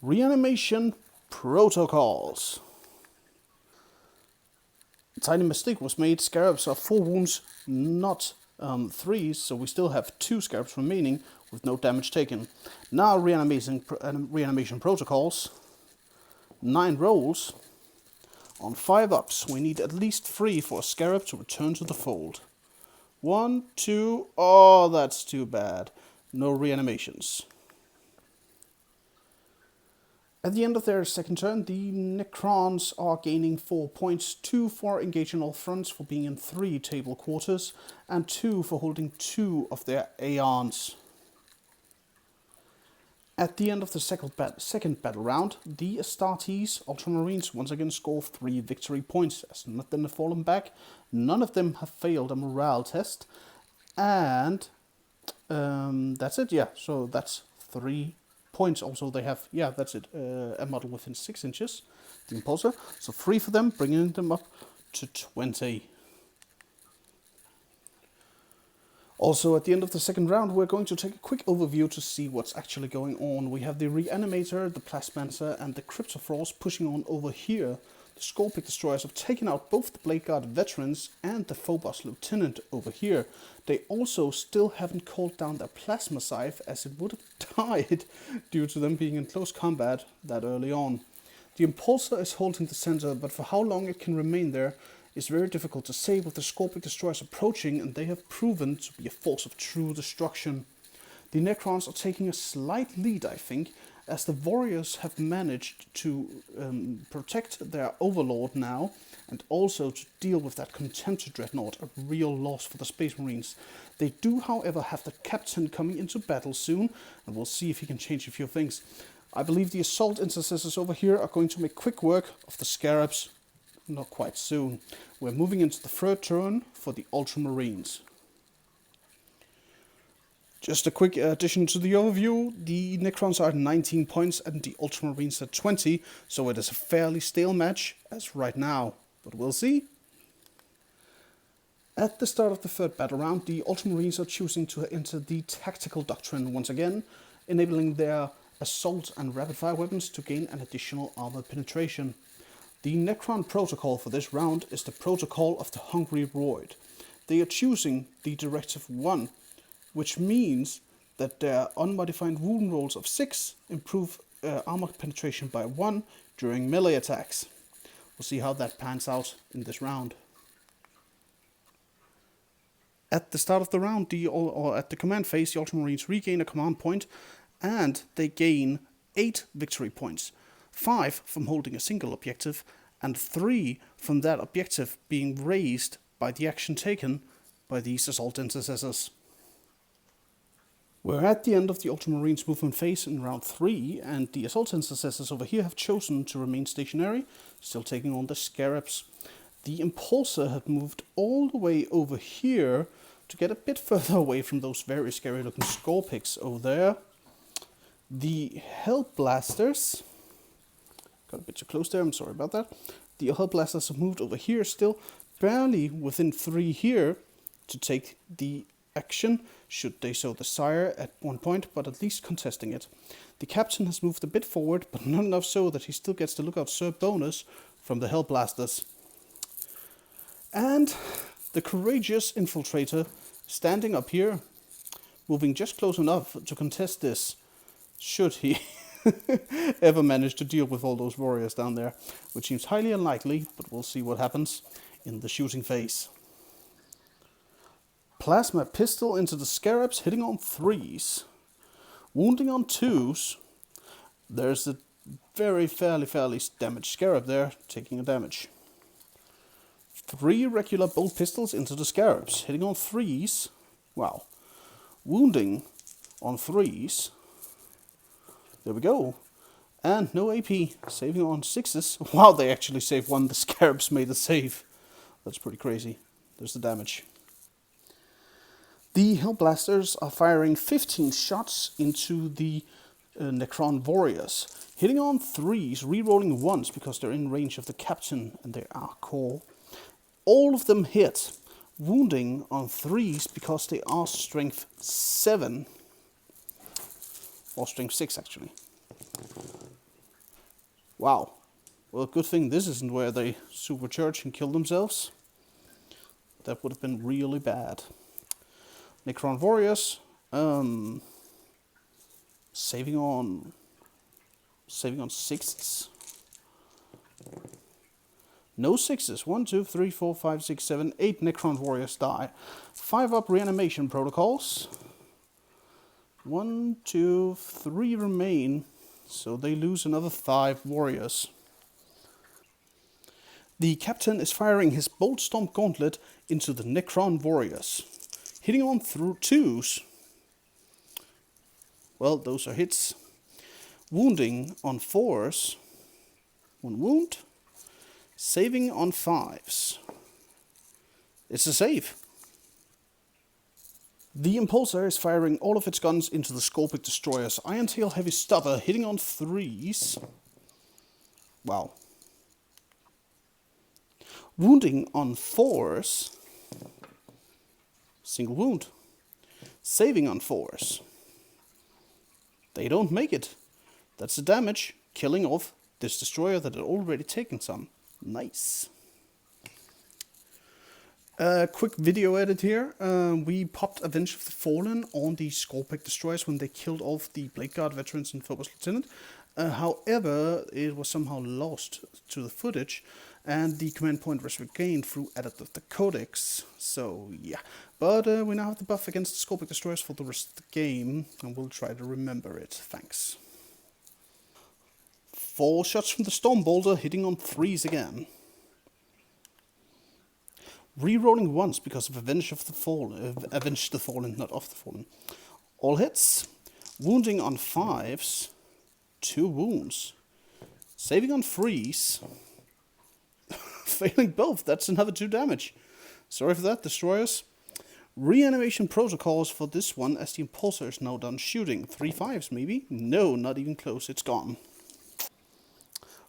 Reanimation protocols. A tiny mistake was made. Scarabs are 4 wounds, not 3, so we still have 2 Scarabs remaining with no damage taken. Now reanimation protocols. 9 rolls. On 5 ups, we need at least 3 for a Scarab to return to the fold. 1, 2, oh, that's too bad. No reanimations. At the end of their second turn, the Necrons are gaining 4 points, 2 for engaging all fronts for being in 3 table quarters, and 2 for holding 2 of their Aeons. At the end of the second battle round, the Astartes Ultramarines once again score 3 victory points, as none of them have fallen back, none of them have failed a morale test, and that's it, yeah, so that's 3 points. Also they have, yeah, that's it, a model within 6 inches, the Impulsor, so 3 for them, bringing them up to 20. Also, at the end of the second round, we're going to take a quick overview to see what's actually going on. We have the Reanimator, the Plasmancer, and the Cryptothralls pushing on over here. The Skorpekh Destroyers have taken out both the Blade Guard veterans and the Phobos Lieutenant over here. They also still haven't called down their Plasmacyte, as it would have died due to them being in close combat that early on. The Impulsor is holding the center, but for how long it can remain there is very difficult to say, with the Skorpekh Destroyers approaching, and they have proven to be a force of true destruction. The Necrons are taking a slight lead, I think, as the Warriors have managed to protect their Overlord now, and also to deal with that Contemptor Dreadnought, a real loss for the Space Marines. They do, however, have the Captain coming into battle soon, and we'll see if he can change a few things. I believe the Assault Intercessors over here are going to make quick work of the Scarabs. Not quite soon. We're moving into the third turn for the Ultramarines. Just a quick addition to the overview. The Necrons are at 19 points and the Ultramarines at 20, so it is a fairly stale match as right now. But we'll see. At the start of the third battle round, the Ultramarines are choosing to enter the Tactical Doctrine once again, enabling their assault and rapid-fire weapons to gain an additional armor penetration. The Necron protocol for this round is the Protocol of the Hungry Void. They are choosing the Directive 1, which means that their unmodified wound rolls of 6 improve armor penetration by 1 during melee attacks. We'll see how that pans out in this round. At the start of the round, or at the command phase, the Ultramarines regain a command point, and they gain 8 victory points. 5 from holding a single objective, and 3 from that objective being raised by the action taken by these Assault Intercessors. We're at the end of the Ultramarines movement phase in round 3, and the Assault Intercessors over here have chosen to remain stationary, still taking on the Scarabs. The Impulsor had moved all the way over here to get a bit further away from those very scary looking Skorpeks over there. The Hellblasters got a bit too close there, I'm sorry about that. The Hellblasters have moved over here, still barely within 3 here to take the action, should they so desire at one point, but at least contesting it. The Captain has moved a bit forward, but not enough so that he still gets the Lookout Sir bonus from the Hellblasters. And the Courageous Infiltrator standing up here, moving just close enough to contest this, should he ever manage to deal with all those warriors down there, which seems highly unlikely, but we'll see what happens in the shooting phase. Plasma Pistol into the Scarabs, hitting on 3s, wounding on 2s. There's a very fairly damaged Scarab there, taking a damage. 3 regular bolt pistols into the Scarabs, hitting on 3s. Wow. Wounding on 3s. There we go. And no AP, saving on 6s. Wow, they actually saved one. The Scarabs made a save. That's pretty crazy. There's the damage. The Hellblasters are firing 15 shots into the Necron Warriors, hitting on 3s, re-rolling 1s because they're in range of the Captain and they are core. All of them hit, wounding on 3s because they are strength 7. Or strength 6, actually. Wow. Well, good thing this isn't where they supercharge and kill themselves. That would have been really bad. Necron Warriors, saving on 6s. No 6s. 1, 2, 3, 4, 5, 6, 7, 8 Necron Warriors die. 5 up reanimation protocols. 1, 2, 3 remain. So they lose another 5 warriors. The captain is firing his Bolt Storm Gauntlet into the Necron Warriors. Hitting on through 2s. Well, those are hits. Wounding on 4s. 1 wound. Saving on 5s. It's a save. The Impulsor is firing all of its guns into the Skorpekh Destroyers. Iron Tail Heavy Stubber hitting on 3s. Wow. Wounding on 4s. Single wound. Saving on 4s. They don't make it. That's the damage, killing off this destroyer that had already taken some. Nice. Quick video edit here. We popped Avenge of the Fallen on the Skorpekh Destroyers when they killed off the Blade Guard veterans and Phobos Lieutenant. However, it was somehow lost to the footage, and the command point was regained through edit of the codex. So yeah, but we now have the buff against the Skorpekh Destroyers for the rest of the game, and we'll try to remember it. Thanks. 4 shots from the Storm Bolter hitting on 3s again. Rerolling once because of Avenge of the Fallen, Avenge the Fallen, not of the Fallen. All hits. Wounding on 5s. 2 wounds. Saving on 3s. Failing both. That's another 2 damage. Sorry for that, Destroyers. Reanimation protocols for this one, as the Impulsor is now done shooting. 3 5s maybe? No, not even close. It's gone.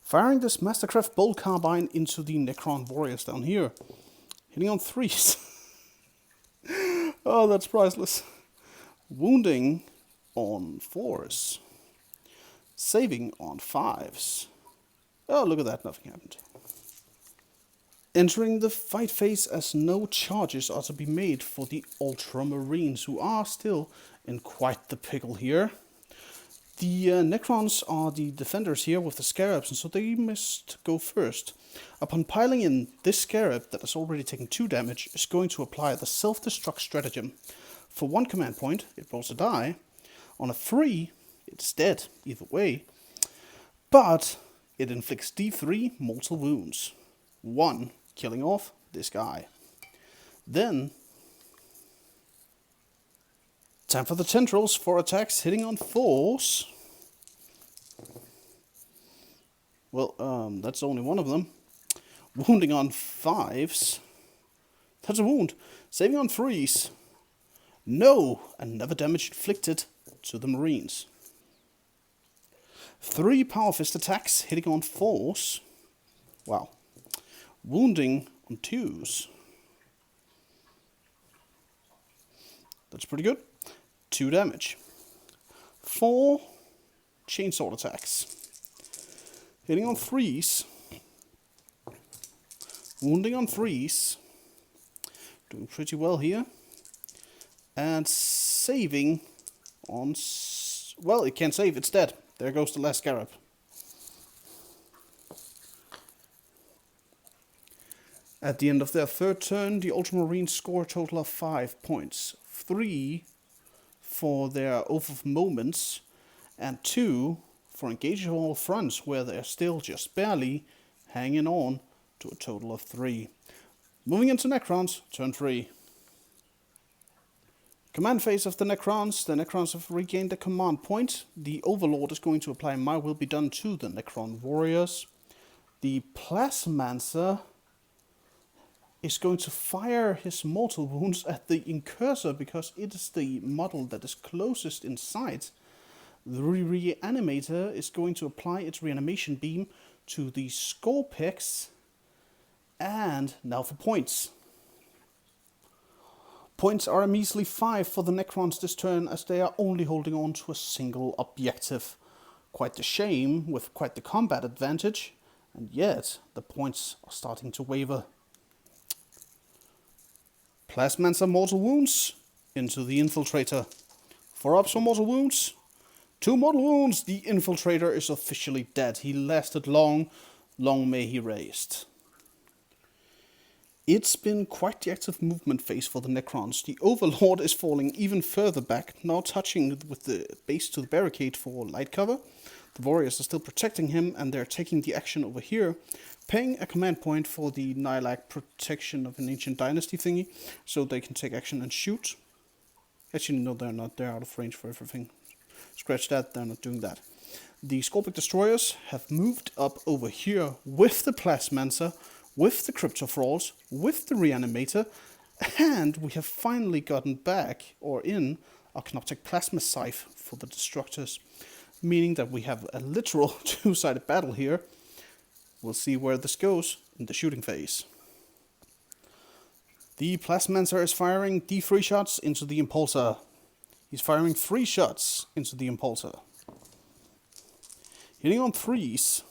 Firing this Mastercraft Bolt Carbine into the Necron Warriors down here. Hitting on 3s. Oh, that's priceless. Wounding on 4s. Saving on 5s. Oh, look at that, nothing happened. Entering the fight phase as no charges are to be made for the Ultramarines, who are still in quite the pickle here. The Necrons are the defenders here with the Scarabs, and so they must go first. Upon piling in, this Scarab, that has already taken 2 damage, is going to apply the self-destruct stratagem. For 1 command point, it rolls a die. On a 3, it's dead, either way. But it inflicts D3 mortal wounds. 1, killing off this guy. Then, time for the tendrils for attacks hitting on 4s. Well, that's only one of them. Wounding on 5s. That's a wound. Saving on 3s. No! Another damage inflicted to the Marines. 3 Power Fist attacks hitting on 4s. Wow. Wounding on 2s. That's pretty good. 2 damage. 4 Chainsword attacks. Hitting on 3s. Wounding on 3s. Doing pretty well here. And saving on... well, it can't save, it's dead. There goes the last Scarab. At the end of their 3rd turn, the Ultramarines score a total of 5 points. 3 for their Oath of Moments, and 2 for engaging all fronts, where they're still just barely hanging on to a total of 3. Moving into Necrons, turn 3. Command phase of the Necrons. The Necrons have regained a command point. The Overlord is going to apply My Will Be Done to the Necron Warriors. The Plasmancer is going to fire his mortal wounds at the Incursor because it is the model that is closest in sight. The Reanimator is going to apply its reanimation beam to the Skorpechs. And now for points. Points are a measly 5 for the Necrons this turn, as they are only holding on to a single objective. Quite the shame, with quite the combat advantage, and yet the points are starting to waver. Plasmancer mortal wounds into the Infiltrator. 4 ups for mortal wounds. 2 mortal wounds. The Infiltrator is officially dead. He lasted long. Long may he rest. It's been quite the active movement phase for the Necrons. The Overlord is falling even further back, now touching with the base to the barricade for light cover. The warriors are still protecting him, and they're taking the action over here, paying a command point for the Nihilakh protection of an ancient dynasty thingy, so they can take action and shoot. Actually, no, they're not. They're out of range for everything. Scratch that, they're not doing that. The Skorpekh Destroyers have moved up over here with the Plasmancer, with the Cryptothralls, with the Reanimator, and we have finally gotten back, or in, our Canoptek Plasmacyte for the Destructors, meaning that we have a literal two-sided battle here. We'll see where this goes in the shooting phase. The Plasmancer is firing D3 shots into the Impulsor. He's firing 3 shots into the Impulsor. Hitting on 3s.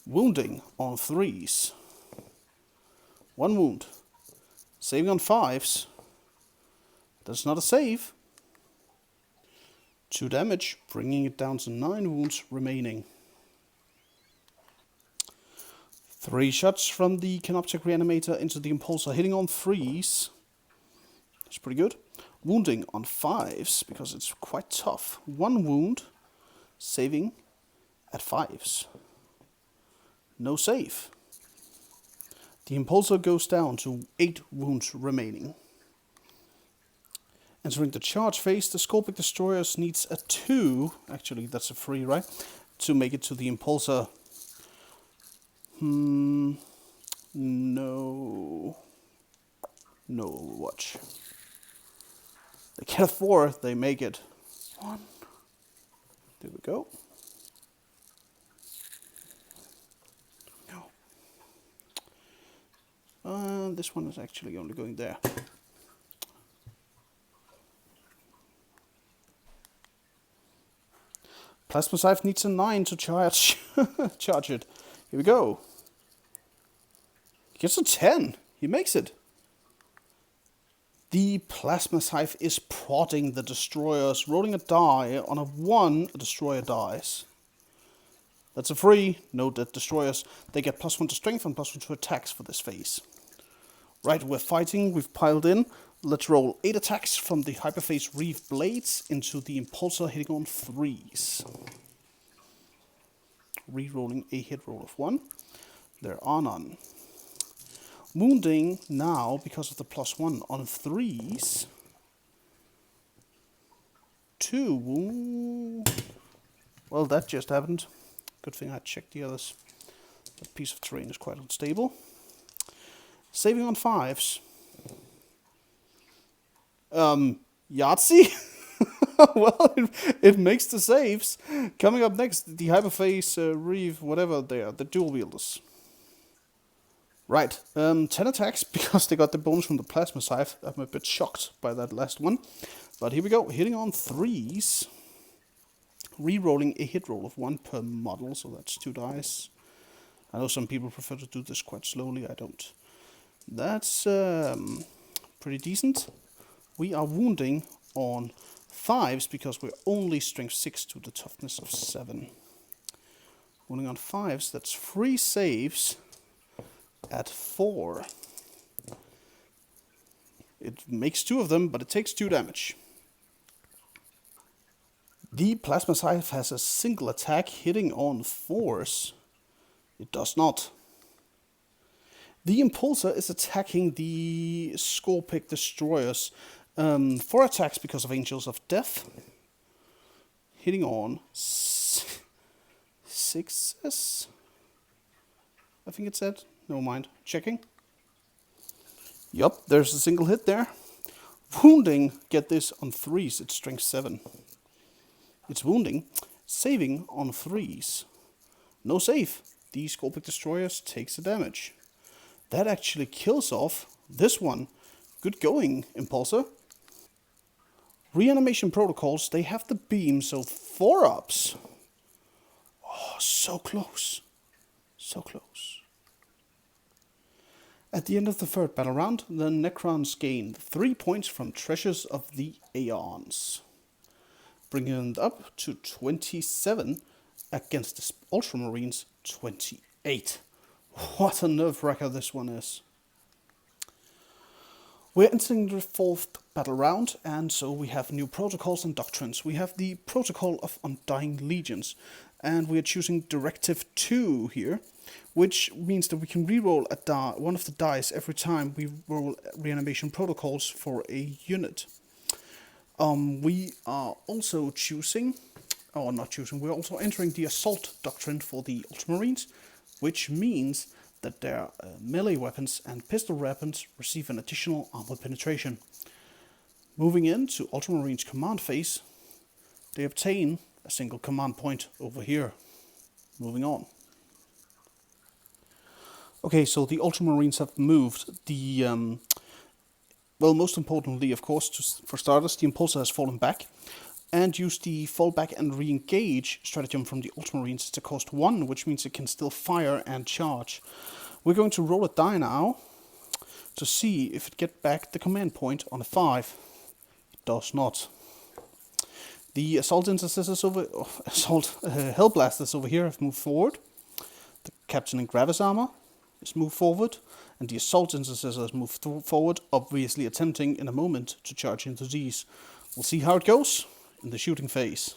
Wounding on 3s. 1 wound. Saving on 5s. That's not a save. 2 damage, bringing it down to 9 wounds remaining. 3 shots from the Canoptek Reanimator into the Impulsor, hitting on 3s. That's pretty good. Wounding on 5s, because it's quite tough. 1 wound, saving at 5s. No save. The Impulsor goes down to 8 wounds remaining. Entering the charge phase, the Skorpekh Destroyers needs a 2, actually that's a 3, right? To make it to the Impulsor. No. No, watch. They get a 4, they make it. 1. There we go. No. This one is actually only going there. Plasmacyte needs a 9 to charge charge it. Here we go. He gets a 10. He makes it. The Plasmacyte is prodding the Destroyers, rolling a die. On a 1, a Destroyer dies. That's a 3. No dead Destroyers. They get +1 to strength and +1 to attacks for this phase. Right, we're fighting. We've piled in. Let's roll 8 attacks from the hyperphase Reef Blades into the Impulsor, hitting on 3s. Rerolling a hit roll of 1. There are none. Wounding now, because of the +1 on 3s. 2 wound. Well, that just happened. Good thing I checked the others. That piece of terrain is quite unstable. Saving on 5s. Yahtzee? Well, it makes the saves. Coming up next, the hyperphase Reef, whatever they are, the dual wielders. Right, 10 attacks, because they got the bonus from the Plasmacyte. I'm a bit shocked by that last one. But here we go, hitting on 3s. Rerolling a hit roll of 1 per model, so that's 2 dice. I know some people prefer to do this quite slowly, I don't. That's pretty decent. We are wounding on 5s, because we're only strength 6 to the toughness of 7. Wounding on 5s, that's 3 saves at 4. It makes 2 of them, but it takes 2 damage. The Plasmacyte has a single attack hitting on 4s. It does not. The Impulsor is attacking the Skorpekh Destroyers. 4 attacks because of Angels of Death. Hitting on 6s. I think it said. Never mind. Checking. Yup, there's a single hit there. Wounding, get this, on 3s. It's strength 7. It's wounding. Saving on 3s. No save. The Skorpekh Destroyers takes the damage. That actually kills off this one. Good going, Impulsor. Reanimation protocols, they have the beam, so 4 ups. Oh, so close. So close. At the end of the 3rd battle round, the Necrons gained 3 points from Treasures of the Aeons, bringing it up to 27 against the Ultramarines 28. What a nerve-wrecker this one is. We're entering the 4th battle round, and so we have new protocols and doctrines. We have the protocol of Undying Legions, and we are choosing Directive 2 here, which means that we can reroll one of the dice every time we roll reanimation protocols for a unit. We are also we're also entering the Assault Doctrine for the Ultramarines, which means that their melee weapons and pistol weapons receive an additional armor penetration. Moving into Ultramarines command phase, they obtain a single command point over here. Moving on. Okay, so the Ultramarines have moved. Most importantly, of course, for starters, the Impulsor has fallen back, and use the fall back and re-engage stratagem from the Ultramarines. It's a cost 1, which means it can still fire and charge. We're going to roll a die now to see if it gets back the command point on a 5. It does not. The Assault Intercessors Hellblasters over here have moved forward. The Captain in Gravis Armor is moved forward, and the Assault Intercessors move forward, obviously attempting in a moment to charge into these. We'll see how it goes in the shooting phase.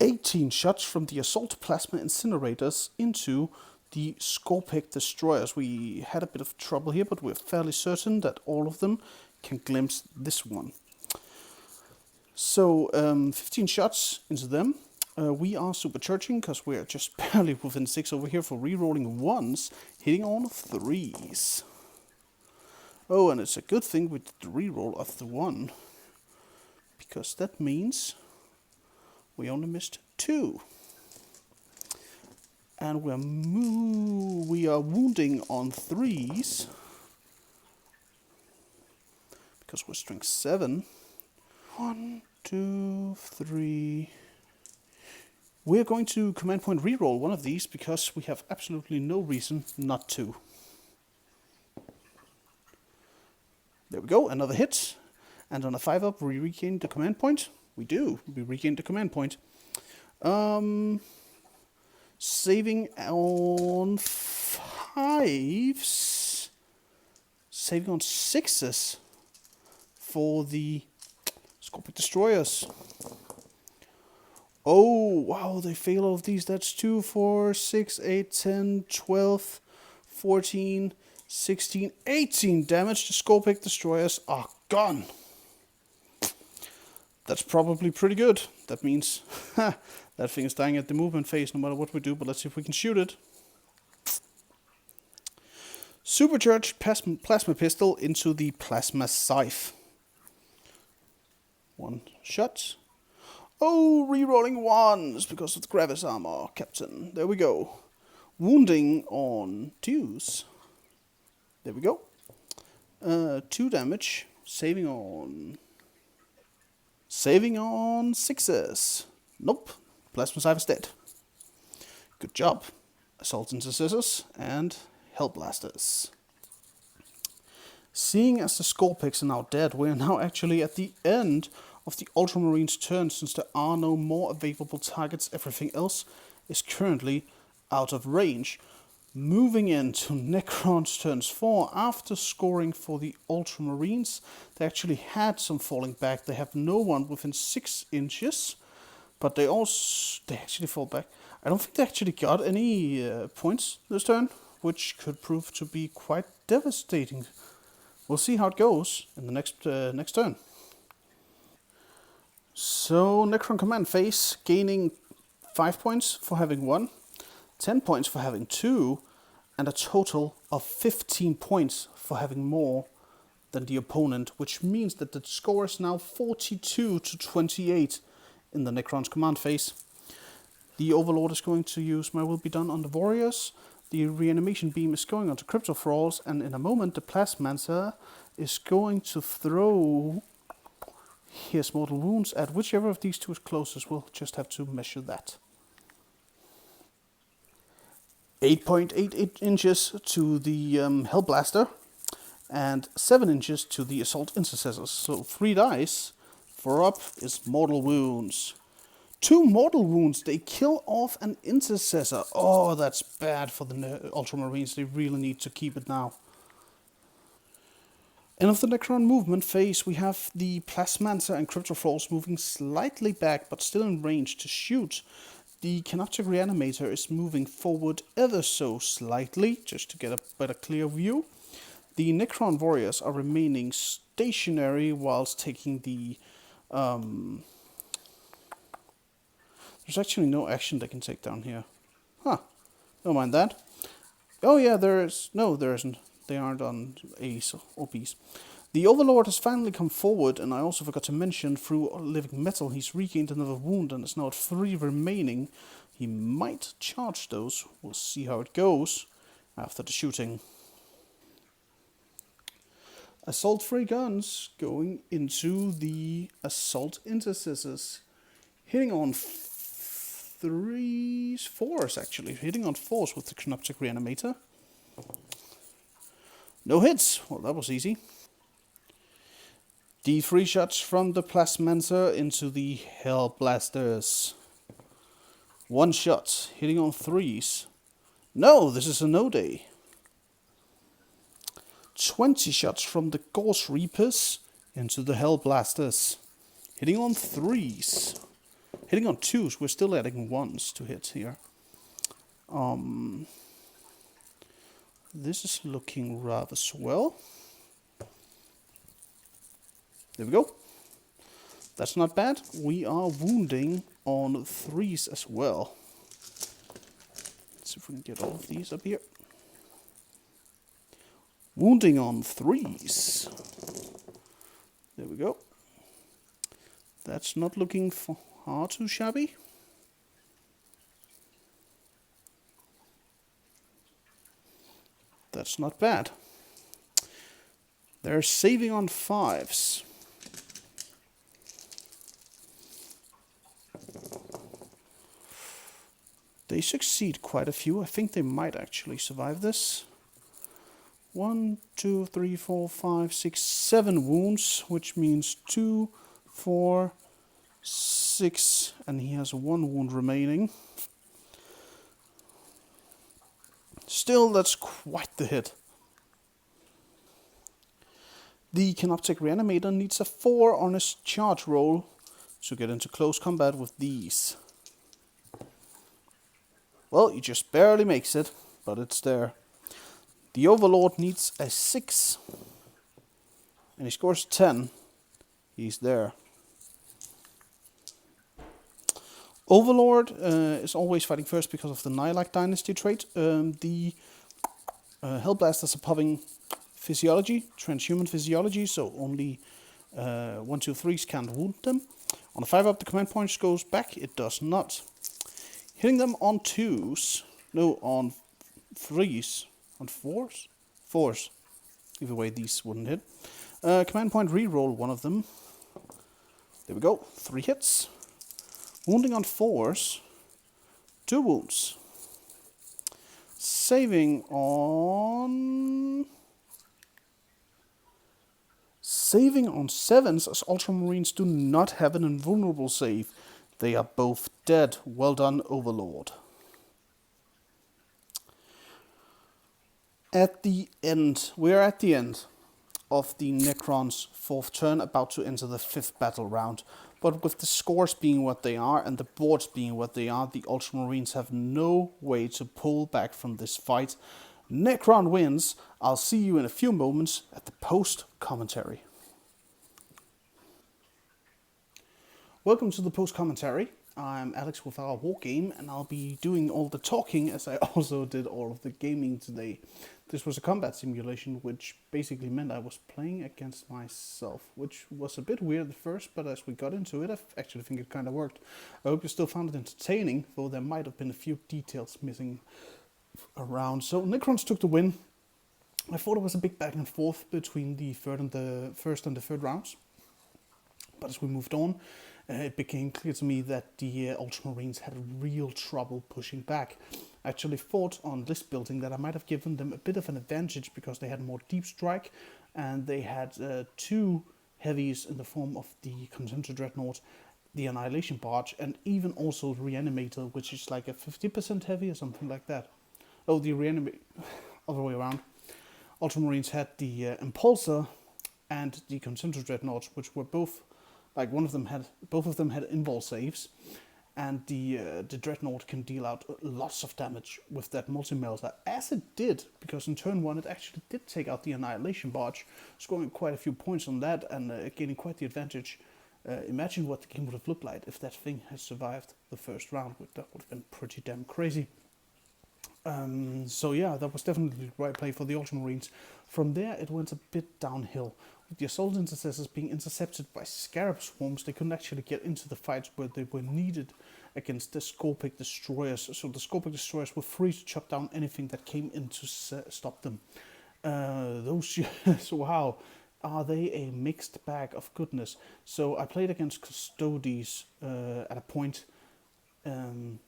18 shots from the Assault Plasma Incinerators into the Skorpekh Destroyers. We had a bit of trouble here, but we're fairly certain that all of them can glimpse this one. So 15 shots into them. We are supercharging because we're just barely within 6 over here for rerolling 1s, hitting on 3s. Oh, and it's a good thing we did the reroll of the 1, because that means we only missed 2. And we are wounding on 3s, because we're strength 7. 1, 2, 3. We're going to command point reroll one of these, because we have absolutely no reason not to. There we go, another hit. And on a 5-up, we regain the command point. We do. We regain the command point. Saving on 5s. Saving on 6s for the Skorpekh Destroyers. Oh, wow, they fail all of these. That's 2, 4, 6, 8, 10, 12, 14, 16, 18 damage. The Skorpekh Destroyers are gone. That's probably pretty good. That means that thing is dying at the movement phase no matter what we do, but let's see if we can shoot it. Supercharged plasma pistol into the Plasmacyte. 1 shot. Oh, rerolling 1s because of the Gravis Armor, Captain. There we go. Wounding on 2s. There we go. 2 damage. Saving on 6s. Nope. Plasmacyte is dead. Good job. Assault Intercessors and Hellblasters. Seeing as the Skorpeks are now dead, we're now actually at the end of the Ultramarines' turn, since there are no more available targets. Everything else is currently out of range. Moving into Necrons Turns 4, after scoring for the Ultramarines, they actually had some falling back. They have no one within 6 inches, but they actually fall back. I don't think they actually got any points this turn, which could prove to be quite devastating. We'll see how it goes in the next turn. So, Necron Command phase, gaining 5 points for having 1, 10 points for having 2, and a total of 15 points for having more than the opponent, which means that the score is now 42 to 28 in the Necron's command phase. The Overlord is going to use My Will Be Done on the Warriors, the Reanimation Beam is going on to Cryptothralls, and in a moment the Plasmancer is going to throw his mortal wounds at whichever of these 2 is closest. We'll just have to measure that. 8.8 inches to the Hellblaster, and 7 inches to the Assault Intercessors. So 3 dice. 4 up is mortal wounds. 2 mortal wounds. They kill off an Intercessor. Oh, that's bad for the Ultramarines. They really need to keep it now. End of the Necron movement phase, we have the Plasmancer and Cryptothralls moving slightly back, but still in range to shoot. The Canoptek Reanimator is moving forward ever so slightly, just to get a better clear view. The Necron Warriors are remaining stationary whilst taking the... there's actually no action they can take down here. Huh, don't mind that. Oh yeah, there is... No, there isn't. They aren't on A's or B's. The Overlord has finally come forward, and I also forgot to mention, through Living Metal, he's regained another wound and is now at 3 remaining. He might charge those. We'll see how it goes after the shooting. Assault 3 guns going into the Assault Intercessors. Hitting on 4s actually. Hitting on 4s with the Canoptek Reanimator. No hits. Well, that was easy. D3 shots from the Plasmancer into the Hellblasters. 1 shot, hitting on 3s. No, this is a no day. 20 shots from the Gauss Reapers into the Hellblasters. Hitting on 3s. Hitting on 2s, we're still adding 1s to hit here. This is looking rather swell. There we go. That's not bad. We are wounding on 3s as well. Let's see if we can get all of these up here. Wounding on 3s. There we go. That's not looking far too shabby. That's not bad. They're saving on 5s. They succeed quite a few. I think they might actually survive this. 1, 2, 3, 4, 5, 6, 7 wounds, which means 2, 4, 6, and he has 1 wound remaining. Still, that's quite the hit. The Canoptek Reanimator needs a 4 on his charge roll to get into close combat with these. Well, he just barely makes it, but it's there. The Overlord needs a 6, and he scores 10. He's there. Overlord is always fighting first because of the Nihilakh dynasty trait. The Hellblasters are popping physiology, transhuman physiology, so only 1, 2, 3s can't wound them. On a 5-up, the command point goes back. It does not. Hitting them on 2s, no, on 3s, on 4s? 4s. Either way, these wouldn't hit. Command point reroll one of them. There we go, 3 hits. Wounding on 4s, 2 wounds. Saving on 7s, as Ultramarines do not have an invulnerable save. They are both dead. Well done, Overlord. We're at the end of the Necron's 4th turn, about to enter the 5th battle round. But with the scores being what they are and the boards being what they are, the Ultramarines have no way to pull back from this fight. Necron wins. I'll see you in a few moments at the post-commentary. Welcome to the post-commentary. I'm Alex with our war game, and I'll be doing all the talking as I also did all of the gaming today. This was a combat simulation, which basically meant I was playing against myself, which was a bit weird at first, but as we got into it, I actually think it kind of worked. I hope you still found it entertaining, though there might have been a few details missing around. So Necrons took the win. I thought it was a big back and forth between the first and the third rounds, but as we moved on, it became clear to me that the Ultramarines had real trouble pushing back. I actually thought on list building that I might have given them a bit of an advantage because they had more deep strike and they had 2 heavies in the form of the Contemptor Dreadnought, the Annihilation Barge, and even also the Reanimator, which is like a 50% heavy or something like that. Oh, the Reanimator, other way around. Ultramarines had the Impulsor and the Contender Dreadnoughts, which were both, like both of them had invul saves, and the Dreadnought can deal out lots of damage with that multi-melter, as it did, because in turn 1 it actually did take out the Annihilation Barge, scoring quite a few points on that and gaining quite the advantage. Imagine what the game would have looked like if that thing had survived the first round. That would have been pretty damn crazy. So yeah, that was definitely the right play for the Ultramarines. From there it went a bit downhill. With the Assault Intercessors being intercepted by Scarab Swarms, they couldn't actually get into the fights where they were needed against the Skorpekh Destroyers. So the Skorpekh Destroyers were free to chop down anything that came in to stop them. So wow, are they a mixed bag of goodness. So I played against Custodes at a point, and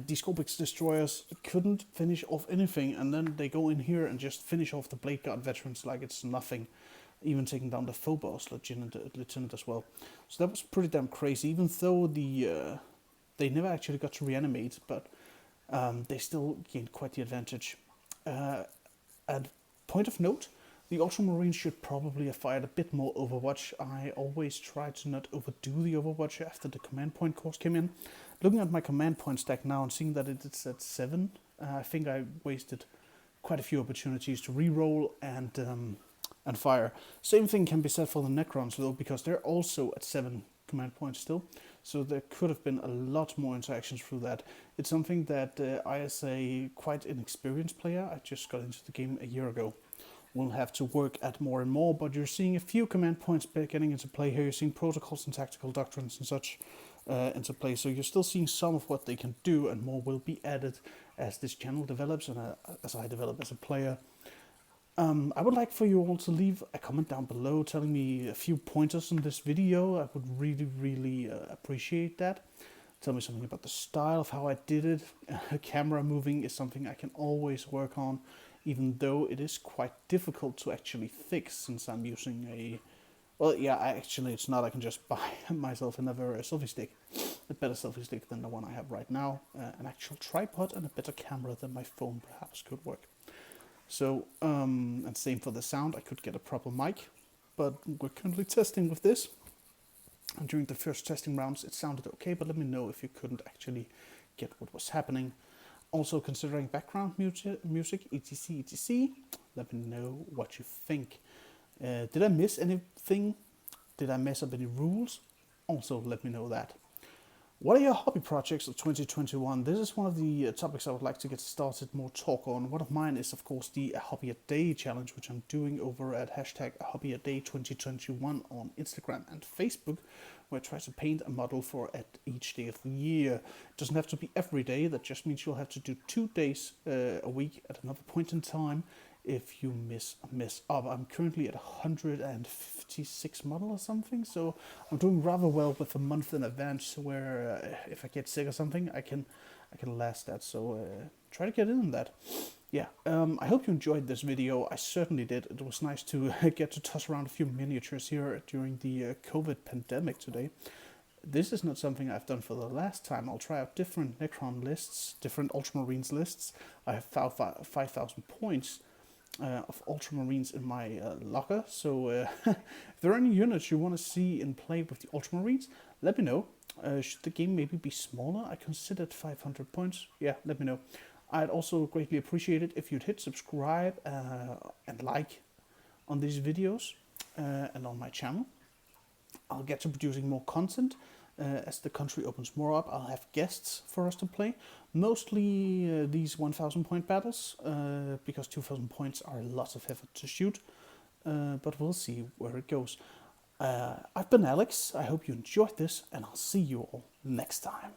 the Skorpekh Destroyers couldn't finish off anything, and then they go in here and just finish off the Blade Guard veterans like it's nothing, even taking down the Phobos Lieutenant as well. So that was pretty damn crazy, even though they never actually got to reanimate, but they still gained quite the advantage. And point of note, the Ultramarines should probably have fired a bit more Overwatch. I always try to not overdo the Overwatch after the command point course came in. Looking at my command point stack now and seeing that it's at 7, I think I wasted quite a few opportunities to reroll and fire. Same thing can be said for the Necrons though, because they're also at 7 command points still. So there could have been a lot more interactions through that. It's something that I, as a quite inexperienced player, I just got into the game a year ago, will have to work at more and more, but you're seeing a few command points getting into play here. You're seeing protocols and tactical doctrines and such into play, so you're still seeing some of what they can do, and more will be added as this channel develops and as I develop as a player. I would like for you all to leave a comment down below telling me a few pointers on this video. I would really appreciate that. Tell me something about the style of how I did it. Camera moving is something I can always work on, even though it is quite difficult to actually fix since I'm using a... Well, yeah, actually it's not. I can just buy myself another selfie stick. A better selfie stick than the one I have right now. An actual tripod and a better camera than my phone perhaps could work. So, and same for the sound. I could get a proper mic, but we're currently testing with this. And during the first testing rounds it sounded okay, but let me know if you couldn't actually get what was happening. Also considering background music, etc. Let me know what you think. Did I miss anything? Did I mess up any rules? Also let me know that. What are your hobby projects of 2021? This is one of the topics I would like to get started more talk on. One of mine is, of course, the Hobby a Day challenge, which I'm doing over at #HobbyADay2021 on Instagram and Facebook, where I try to paint a model for at each day of the year. It doesn't have to be every day. That just means you'll have to do 2 days a week at another point in time if you mess up. I'm currently at 156 model or something, so I'm doing rather well with a month in advance, where if I get sick or something, I can last that. So try to get in on that. Yeah, I hope you enjoyed this video. I certainly did. It was nice to get to toss around a few miniatures here during the COVID pandemic today. This is not something I've done for the last time. I'll try out different Necron lists, different Ultramarines lists. I have 5,000 points of Ultramarines in my locker, so if there are any units you want to see in play with the Ultramarines, let me know. Should the game maybe be smaller? I considered 500 points. Yeah, let me know. I'd also greatly appreciate it if you'd hit subscribe and like on these videos and on my channel. I'll get to producing more content. As the country opens more up, I'll have guests for us to play. Mostly these 1,000 point battles, because 2,000 points are lots of effort to shoot. But we'll see where it goes. I've been Alex. I hope you enjoyed this, and I'll see you all next time.